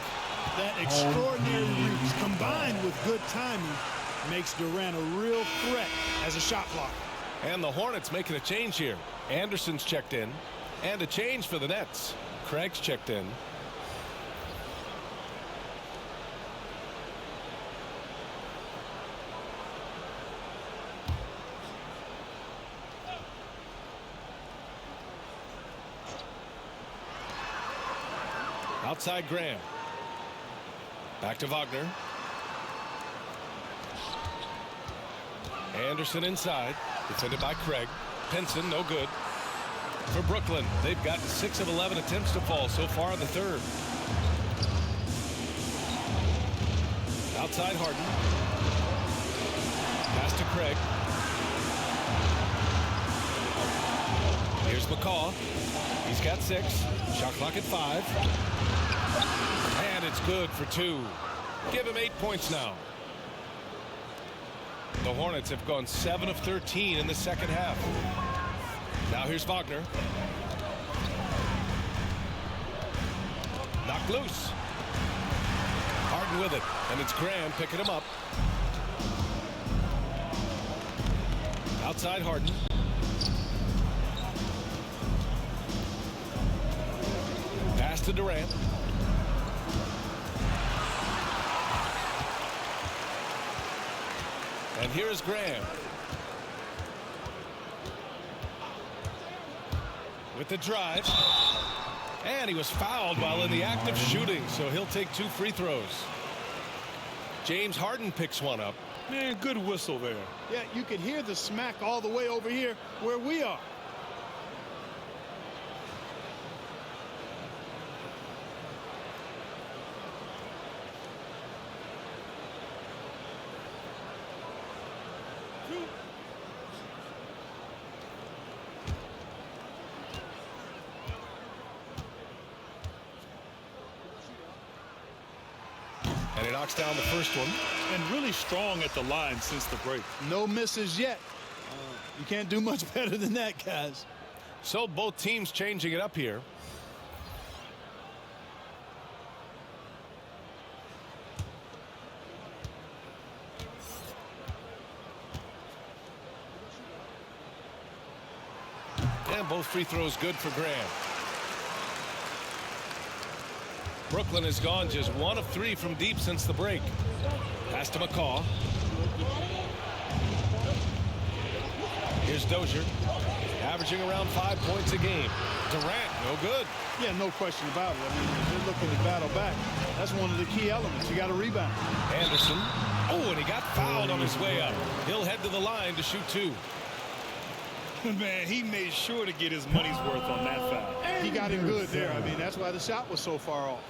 That extraordinary reach combined with good timing makes Durant a real threat as a shot blocker. And the Hornets making a change here. Anderson's checked in. And a change for the Nets. Craig's checked in. Outside Graham. Back to Wagner. Anderson inside. Defended by Craig. Pinson, no good. For Brooklyn, they've gotten 6 of 11 attempts to fall so far in the third. Outside Harden. Pass to Craig. Here's McCaw. He's got 6. Shot clock at 5. And it's good for 2. Give him 8 points now. The Hornets have gone 7 of 13 in the second half. Now here's Wagner. Knocked loose. Harden with it. And it's Graham picking him up. Outside Harden. to Durant. And here is Graham. With the drive. And he was fouled while in the act of shooting, so he'll take 2 free throws. James Harden picks one up. Man, good whistle there. Yeah, you could hear the smack all the way over here where we are. And he knocks down the first one. And really strong at the line since the break. No misses yet. You can't do much better than that, guys. So both teams changing it up here. And both free throws good for Graham. Brooklyn has gone just 1 of 3 from deep since the break. Pass to McCaw. Here's Dozier, averaging around 5 points a game. Durant, no good. Yeah, no question about it. I mean, they're looking to battle back. That's one of the key elements. You got to rebound. Anderson. Oh, and he got fouled on his way up. He'll head to the line to shoot 2. Man, he made sure to get his money's worth on that foul. He got him good there. I mean, that's why the shot was so far off.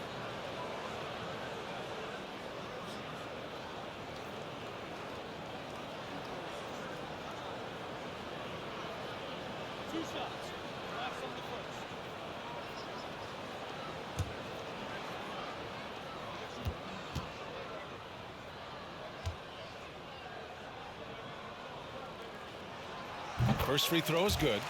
First free throw is good.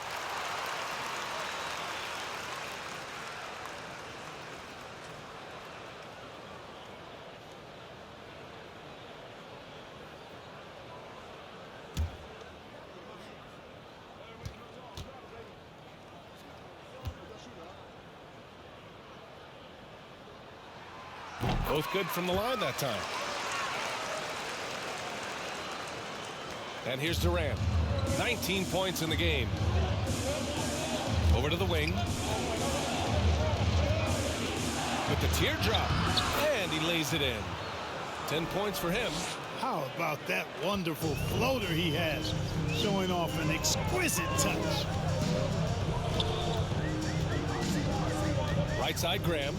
Both good from the line that time. And here's Durant. 19 points in the game. Over to the wing. With the teardrop. And he lays it in. 10 points for him. How about that wonderful floater he has, showing off an exquisite touch. Right side, Graham.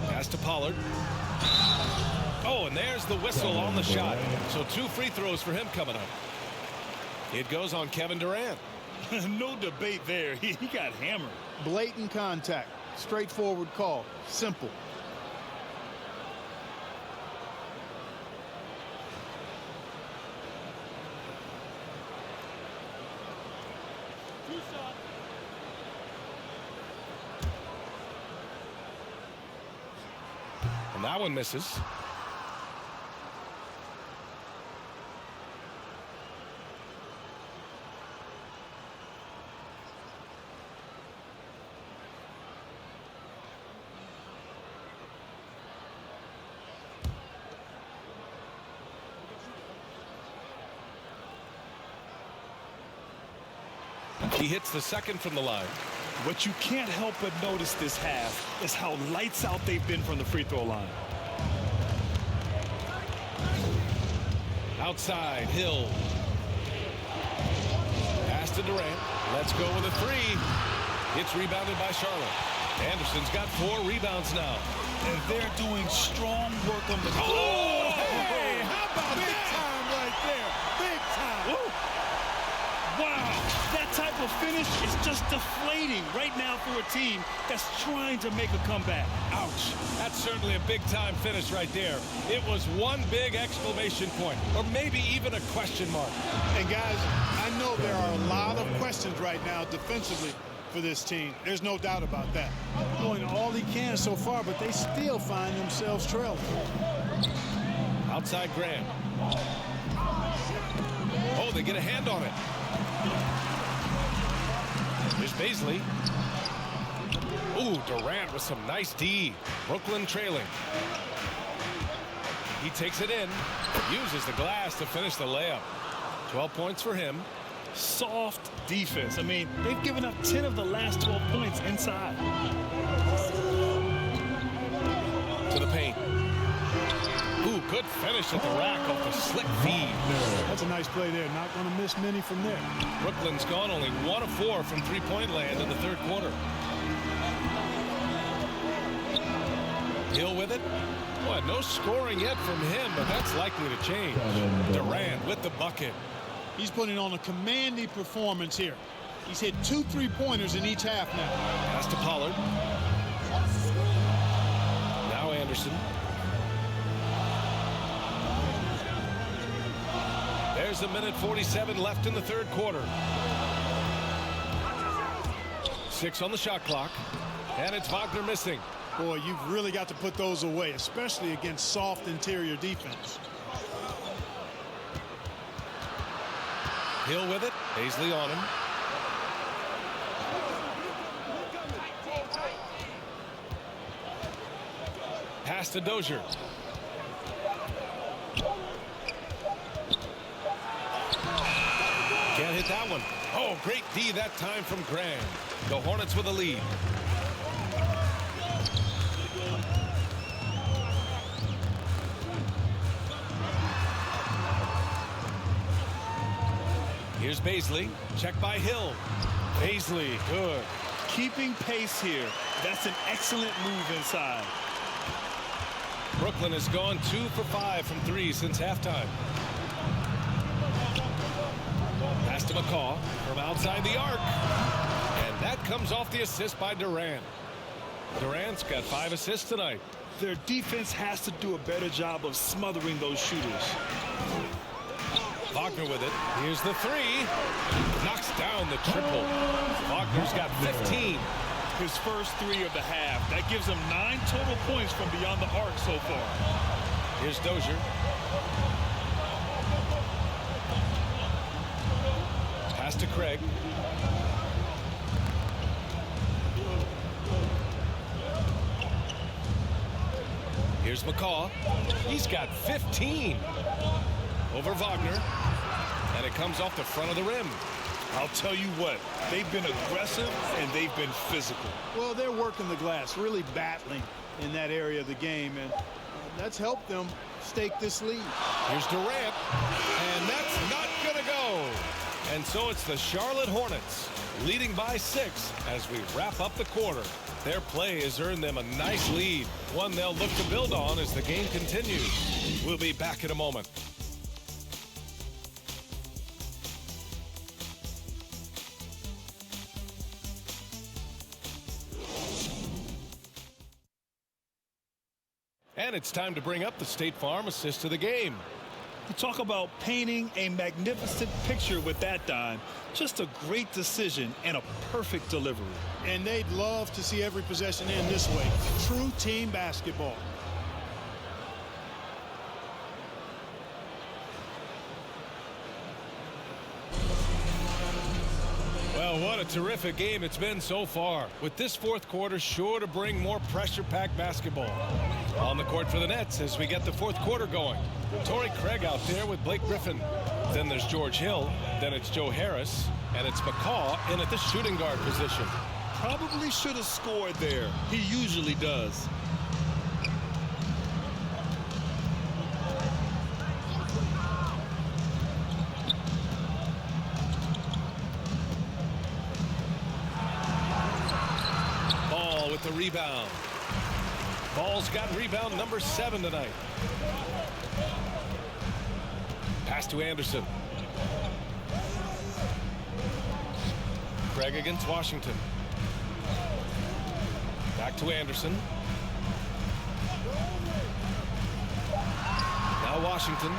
Pass to Pollard. Oh, and there's the whistle on the shot. So 2 free throws for him coming up. It goes on Kevin Durant. No debate there. He got hammered. Blatant contact. Straightforward call. Simple. And that one misses. He hits the second from the line. What you can't help but notice this half is how lights out they've been from the free throw line. Outside, Hill. Pass to Durant. Let's go with a 3. It's rebounded by Charlotte. Anderson's got 4 rebounds now. And they're doing strong work on the glass. Oh, Hey, how about big time right there? Big time. Woo. Wow, that type of finish is just deflating right now for a team that's trying to make a comeback. Ouch. That's certainly a big-time finish right there. It was one big exclamation point, or maybe even a question mark. And guys, I know there are a lot of questions right now defensively for this team. There's no doubt about that. Doing all he can so far, but they still find themselves trailing. Outside Graham. Oh, they get a hand on it. Here's Baisley. Ooh, Durant with some nice D. Brooklyn trailing. He takes it in, uses the glass to finish the layup. 12 points for him. Soft defense. I mean, they've given up 10 of the last 12 points inside. To the paint. Ooh, good finish at the rack off the slick feed. That's a nice play there. Not going to miss many from there. Brooklyn's gone only 1 of 4 from three-point land in the third quarter. Hill with it. Boy, no scoring yet from him, but that's likely to change. Durant with the bucket. He's putting on a commanding performance here. He's hit 2 3-pointers in each half now. Pass to Pollard. Now Anderson. There's a minute 47 left in the third quarter. 6 on the shot clock. And it's Wagner missing. Boy, you've really got to put those away, especially against soft interior defense. Hill with it. Baisley on him. Pass to Dozier. Can't hit that one. Oh, great D that time from Graham. The Hornets with a lead. Here's Baisley. Check by Hill. Baisley, good. Keeping pace here. That's an excellent move inside. Brooklyn has gone 2 for 5 from 3 since halftime. Pass to McCaw from outside the arc. And that comes off the assist by Durant. Durant's got 5 assists tonight. Their defense has to do a better job of smothering those shooters. Wagner with it. Here's the 3. Knocks down the triple. Wagner's got 15. His first 3 of the half. That gives him 9 total points from beyond the arc so far. Here's Dozier. Pass to Craig. Here's McCaw. He's got 15 over Wagner. And it comes off the front of the rim. I'll tell you what, they've been aggressive and they've been physical. Well, they're working the glass, really battling in that area of the game, and that's helped them stake this lead. Here's Durant, and that's not going to go. And so it's the Charlotte Hornets leading by 6 as we wrap up the quarter. Their play has earned them a nice lead, one they'll look to build on as the game continues. We'll be back in a moment. And it's time to bring up the State Farm assist of the game. You talk about painting a magnificent picture with that dime. Just a great decision and a perfect delivery. And they'd love to see every possession end this way. True team basketball. Well, what a terrific game it's been so far, with this fourth quarter sure to bring more pressure-packed basketball. On the court for the Nets as we get the fourth quarter going. Torrey Craig out there with Blake Griffin. Then there's George Hill. Then it's Joe Harris. And it's McCaw in at the shooting guard position. Probably should have scored there. He usually does. Ball with the rebound. Ball's got rebound number 7 tonight. Pass to Anderson. Craig against Washington. Back to Anderson. Now Washington.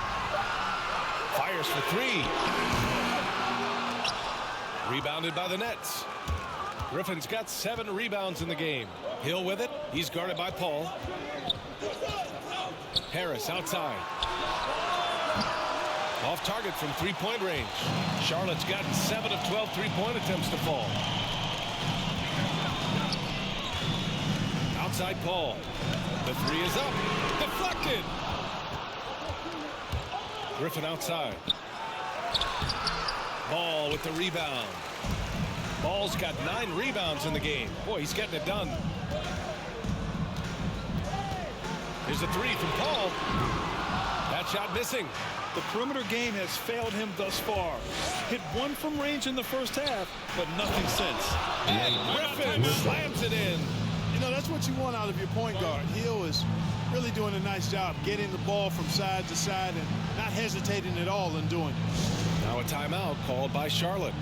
Fires for 3. Rebounded by the Nets. Griffin's got 7 rebounds in the game. Hill with it. He's guarded by Paul. Harris outside. Off target from three-point range. Charlotte's gotten 7 of 12 three-point attempts to fall. Outside Paul. The three is up. Deflected. Griffin outside. Ball with the rebound. Ball's got 9 rebounds in the game. Boy, he's getting it done. Here's a three from Paul. That shot missing. The perimeter game has failed him thus far. Hit one from range in the first half, but nothing since. And Griffin slams it in. You know, that's what you want out of your point guard. Hill is really doing a nice job getting the ball from side to side and not hesitating at all in doing it. Now a timeout called by Charlotte.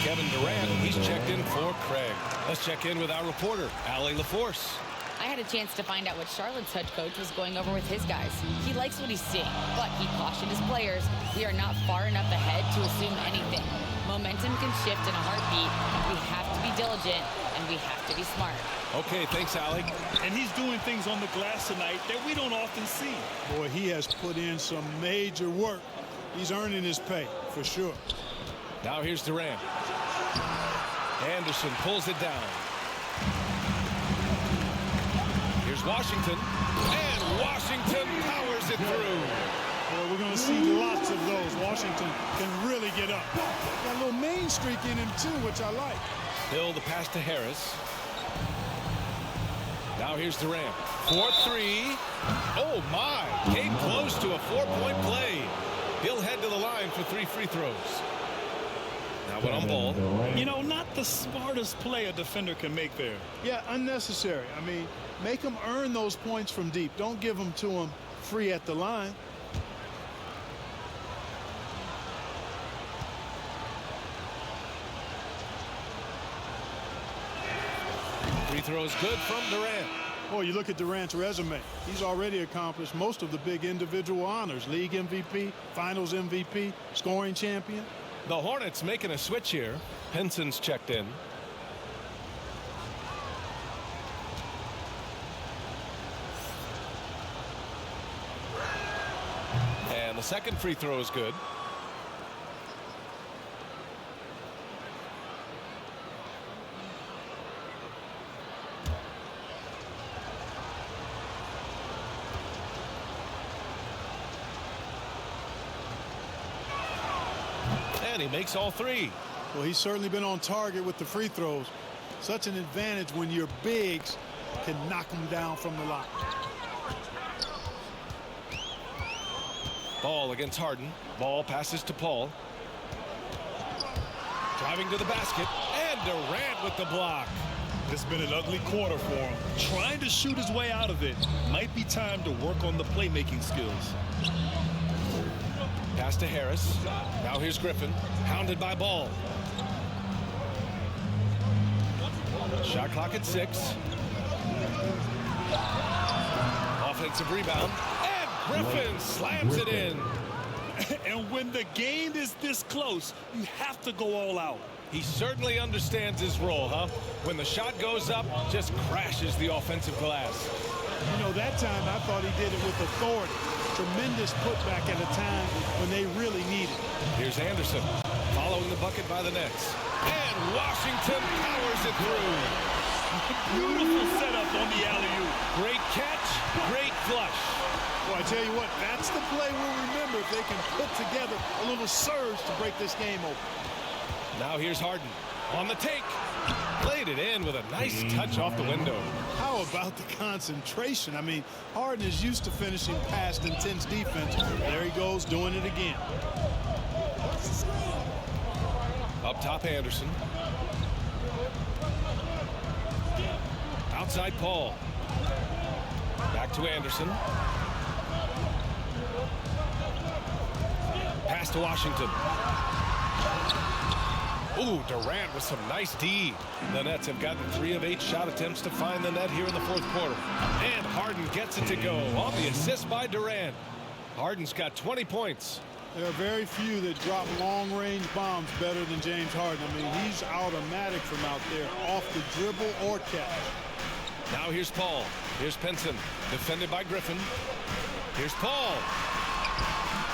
Kevin Durant, he's checked in for Craig. Let's check in with our reporter, Allie LaForce. I had a chance to find out what Charlotte's head coach was going over with his guys. He likes what he's seeing, but he cautioned his players, we are not far enough ahead to assume anything. Momentum can shift in a heartbeat. We have to be diligent, and we have to be smart. Okay, thanks, Allie. And he's doing things on the glass tonight that we don't often see. Boy, he has put in some major work. He's earning his pay, for sure. Now here's Durant. Anderson pulls it down. Here's Washington. And Washington powers it through. Well, we're going to see lots of those. Washington can really get up. Got a little main streak in him, too, which I like. Hill the pass to Harris. Now here's Durant. 4-3. Oh, my. Came close to a 4-point play. He'll head to the line for 3 free throws. Now one on ball. You know, not the smartest play a defender can make there. Yeah, unnecessary. I mean, make them earn those points from deep. Don't give them to them free at the line. Free throw is good from Durant. Boy, you look at Durant's resume. He's already accomplished most of the big individual honors. League MVP, Finals MVP, scoring champion. The Hornets making a switch here. Henson's checked in. And the second free throw is good. And he makes all 3. Well, he's certainly been on target with the free throws. Such an advantage when your bigs can knock them down from the line. Ball against Harden. Ball passes to Paul. Driving to the basket. And Durant with the block. It's been an ugly quarter for him. Trying to shoot his way out of it. Might be time to work on the playmaking skills. Pass to Harris. Now here's Griffin. Hounded by Ball. Shot clock at 6. Offensive rebound. And Griffin slams it in. And when the game is this close, you have to go all out. He certainly understands his role, huh? When the shot goes up, just crashes the offensive glass. You know, that time I thought he did it with authority. Tremendous putback at a time when they really need it. Here's Anderson following the bucket by the Nets. And Washington powers it through. Beautiful setup on the alley-oop. Great catch, great flush. Well, I tell you what, that's the play we'll remember if they can put together a little surge to break this game open. Now here's Harden on the take. Played it in with a nice touch off the window. How about the concentration? I mean, Harden is used to finishing past intense defense. There he goes, doing it again. Up top, Anderson. Outside Paul. Back to Anderson. Pass to Washington. Ooh, Durant with some nice D. The Nets have gotten 3 of 8 shot attempts to find the net here in the 4th quarter. And Harden gets it to go on the assist by Durant. Harden's got 20 points. There are very few that drop long-range bombs better than James Harden. I mean, he's automatic from out there, off the dribble or catch. Now here's Paul. Here's Pinson, defended by Griffin. Here's Paul.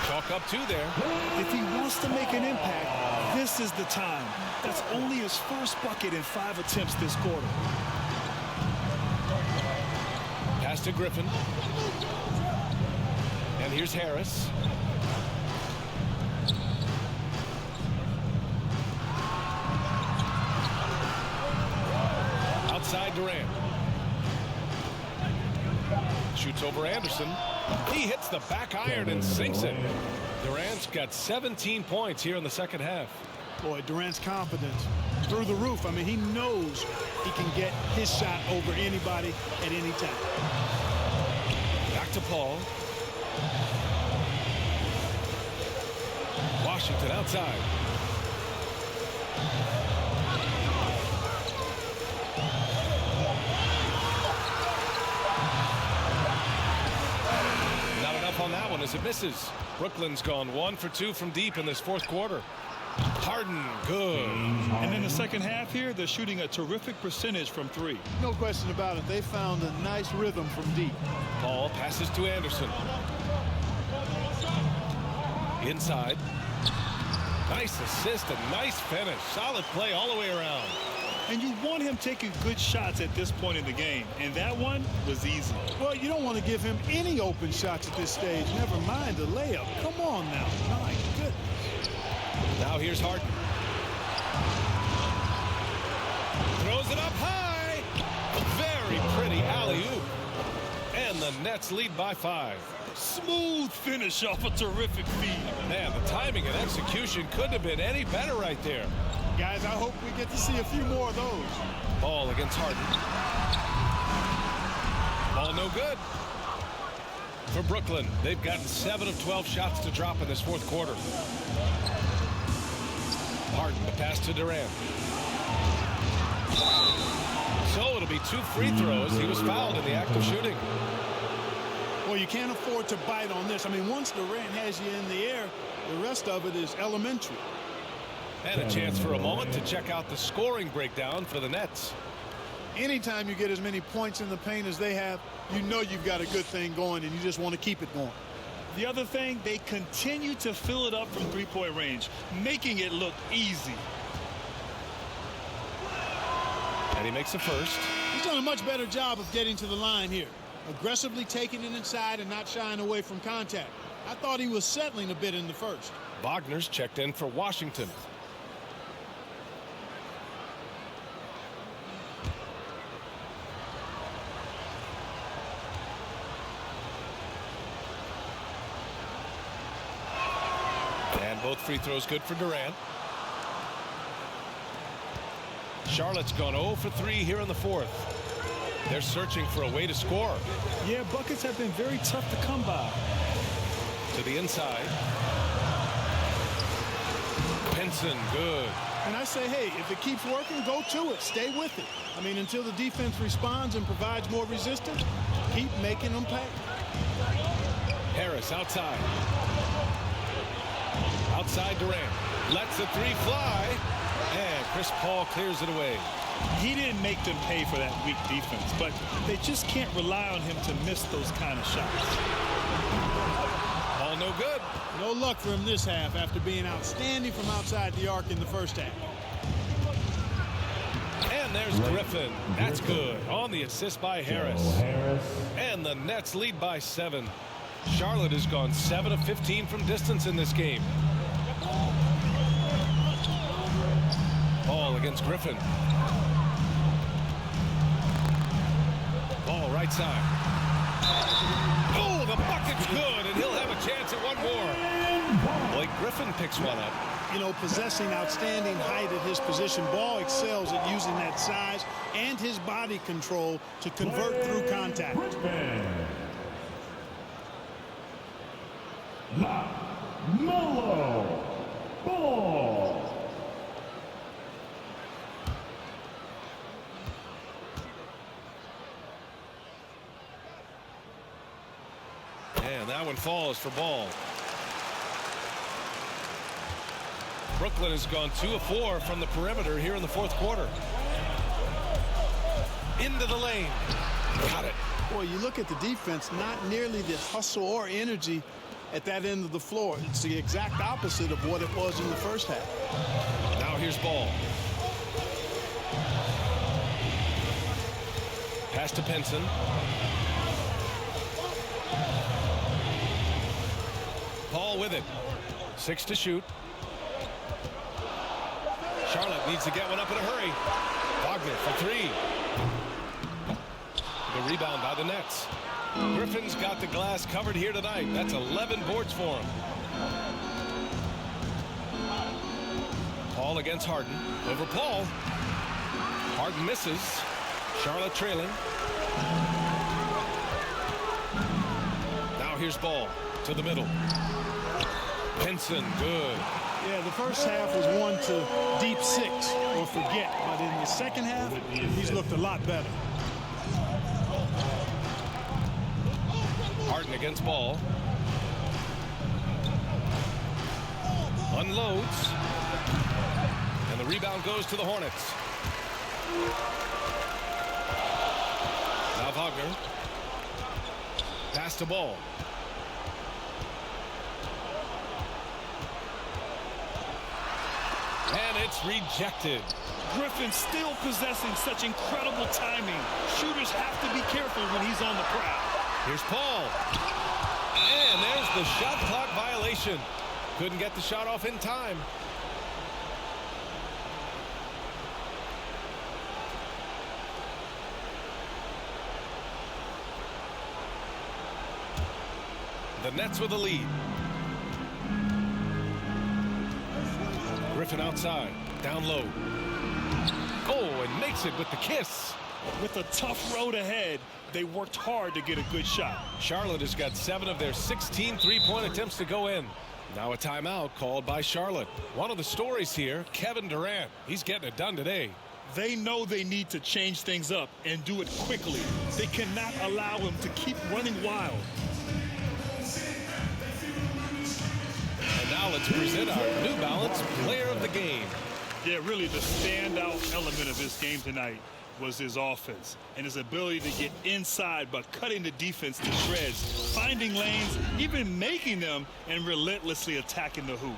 Chalk up 2 there. If he wants to make an impact, this is the time. That's only his first bucket in 5 attempts this quarter. Pass to Griffin. And here's Harris. Outside Durant. Shoots over Anderson. He hits the back iron and sinks it. Durant's got 17 points here in the second half. Boy, Durant's confidence through the roof. I mean, he knows he can get his shot over anybody at any time. Back to Paul. Washington outside. Not enough on that one as it misses. Brooklyn's gone 1 for 2 from deep in this fourth quarter. Harden, good. And in the second half here, they're shooting a terrific percentage from 3. No question about it. They found a nice rhythm from deep. Paul passes to Anderson. Inside. Nice assist and nice finish. Solid play all the way around. And you want him taking good shots at this point in the game. And that one was easy. Well, you don't want to give him any open shots at this stage. Never mind the layup. Come on now. My goodness. Now here's Harden. Throws it up high. Very pretty alley-oop. And the Nets lead by 5. Smooth finish off a terrific feed. Man, the timing and execution couldn't have been any better right there. Guys, I hope we get to see a few more of those. Ball against Harden. Ball no good. For Brooklyn, they've gotten 7 of 12 shots to drop in this fourth quarter. Harden, the pass to Durant. So it'll be 2 free throws. He was fouled in the act of shooting. Well, you can't afford to bite on this. I mean, once Durant has you in the air, the rest of it is elementary. And a chance for a moment to check out the scoring breakdown for the Nets. Anytime you get as many points in the paint as they have, you know you've got a good thing going, and you just want to keep it going. The other thing, they continue to fill it up from 3-point range, making it look easy. And he makes the first. He's done a much better job of getting to the line here. Aggressively taking it inside and not shying away from contact. I thought he was settling a bit in the first. Wagner's checked in for Washington. And both free throws good for Durant. Charlotte's gone 0 for 3 here in the fourth. They're searching for a way to score. Yeah, buckets have been very tough to come by. To the inside. Pinson, good. And I say, hey, if it keeps working, go to it. Stay with it. I mean, until the defense responds and provides more resistance, keep making them pay. Harris outside. Outside Durant. Lets the 3 fly. And Chris Paul clears it away. He didn't make them pay for that weak defense, but they just can't rely on him to miss those kind of shots. All no good. No luck for him this half after being outstanding from outside the arc in the first half. And there's Griffin. That's good. On the assist by Harris. And the Nets lead by 7. Charlotte has gone 7 of 15 from distance in this game. Ball against Griffin. Ball right side. Oh, the bucket's good, and he'll have a chance at one more. Blake Griffin picks one up. You know, possessing outstanding height at his position, Ball excels at using that size and his body control to convert through contact. Mellow Ball. And that one falls for Ball. Brooklyn has gone 2 of 4 from the perimeter here in the fourth quarter. Into the lane. Got it. Boy, you look at the defense, not nearly the hustle or energy at that end of the floor. It's the exact opposite of what it was in the first half. Now here's Ball. Pass to Pinson. Paul with it. 6 to shoot. Charlotte needs to get one up in a hurry. Wagner for 3. The rebound by the Nets. Griffin's got the glass covered here tonight. That's 11 boards for him. Paul against Harden. Over Paul. Harden misses. Charlotte trailing. Now here's Ball to the middle. Pinson, good. Yeah, the first half was 1 to deep 6 or forget. But in the second half, he's looked a lot better. Harden against Ball. Unloads. And the rebound goes to the Hornets. Now Wagner. Pass to Ball. And it's rejected. Griffin still possessing such incredible timing. Shooters have to be careful when he's on the prowl. Here's Paul. And there's the shot clock violation. Couldn't get the shot off in time. The Nets with the lead. Griffin outside, down low. Oh, and makes it with the kiss. With a tough road ahead, they worked hard to get a good shot. Charlotte has got 7 of their 16 three-point attempts to go in. Now a timeout called by Charlotte. One of the stories here, Kevin Durant. He's getting it done today. They know they need to change things up and do it quickly. They cannot allow him to keep running wild. And now let's present our New Balance Player of the Game. Yeah, really the standout element of his game tonight was his offense and his ability to get inside but cutting the defense to shreds, finding lanes, even making them, and relentlessly attacking the hoop.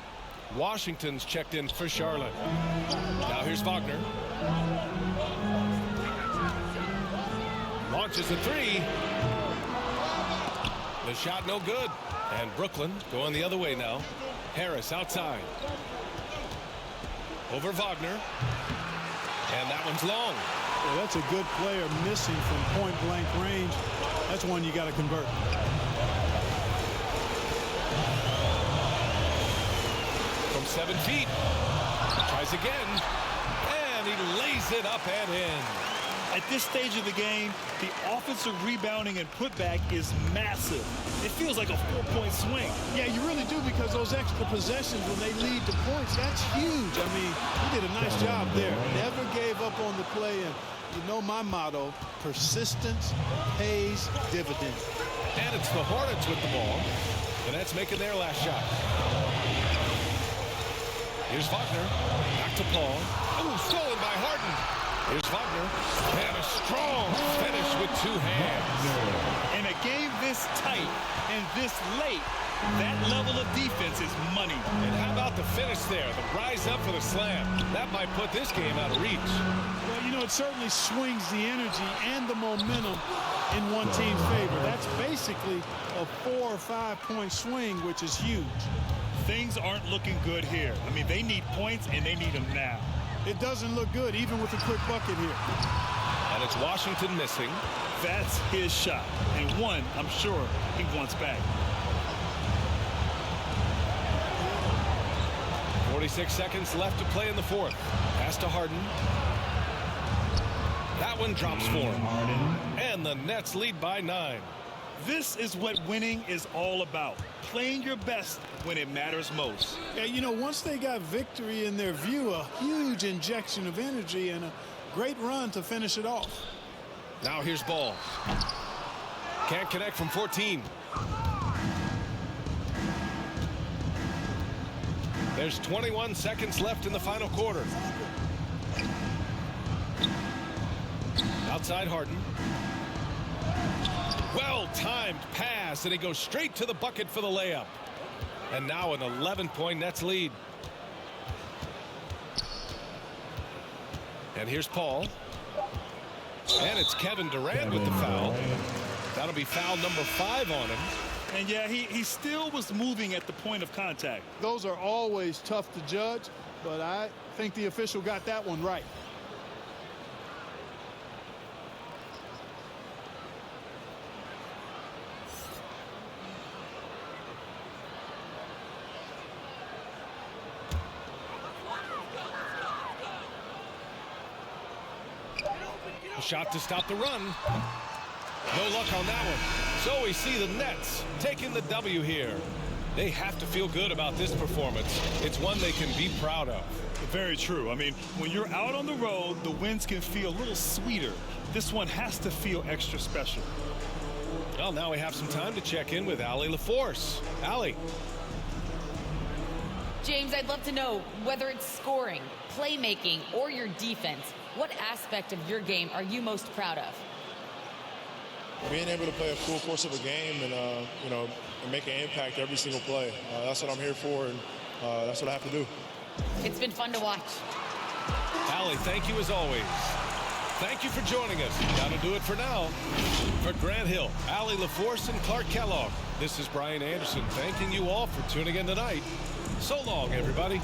Washington's checked in for Charlotte. Now here's Wagner. Launches a 3. The shot no good. And Brooklyn going the other way now. Harris outside. Over Wagner. And that one's long. Well, that's a good player missing from point-blank range. That's one you got to convert. From 7 feet. Tries again. And he lays it up and in. At this stage of the game, the offensive rebounding and putback is massive. It feels like a 4-point swing. Yeah, you really do, because those extra possessions when they lead to points, that's huge. I mean, he did a nice job there. Never gave up on the play, and you know my motto, persistence pays dividends. And it's the Hornets with the ball. The Nets making their last shot. Here's Wagner. Back to Paul. Oh, stolen by Harden. Here's Wagner. And a strong finish with 2 hands. In a game this tight and this late, that level of defense is money. And how about the finish there? The rise up for the slam. That might put this game out of reach. Well, you know, it certainly swings the energy and the momentum in one team's favor. That's basically a 4 or 5 point swing, which is huge. Things aren't looking good here. I mean, they need points, and they need them now. It doesn't look good, even with a quick bucket here. And it's Washington missing. That's his shot, and one I'm sure he wants back. 46 seconds left to play in the 4th. Pass to Harden. That one drops for him. And the Nets lead by 9. This is what winning is all about. Playing your best when it matters most. Yeah, you know, once they got victory in their view, a huge injection of energy and a great run to finish it off. Now here's Ball. Can't connect from 14. There's 21 seconds left in the final quarter. Outside Harden. Well-timed pass, and he goes straight to the bucket for the layup. And now an 11-point Nets lead. And here's Paul. And it's Kevin Durant with the foul. That'll be foul number 5 on him. And yeah, he still was moving at the point of contact. Those are always tough to judge, but I think the official got that one right. A shot to stop the run. No luck on that one. So we see the Nets taking the W here. They have to feel good about this performance. It's one they can be proud of. Very true. I mean, when you're out on the road, the wins can feel a little sweeter. This one has to feel extra special. Well, now we have some time to check in with Allie LaForce. Allie. James, I'd love to know whether it's scoring, playmaking, or your defense. What aspect of your game are you most proud of? Being able to play a full course of a game and, and make an impact every single play. That's what I'm here for, and that's what I have to do. It's been fun to watch. Allie, thank you as always. Thank you for joining us. That'll do it for now. For Grant Hill, Allie LaForce, and Clark Kellogg, this is Brian Anderson thanking you all for tuning in tonight. So long, everybody.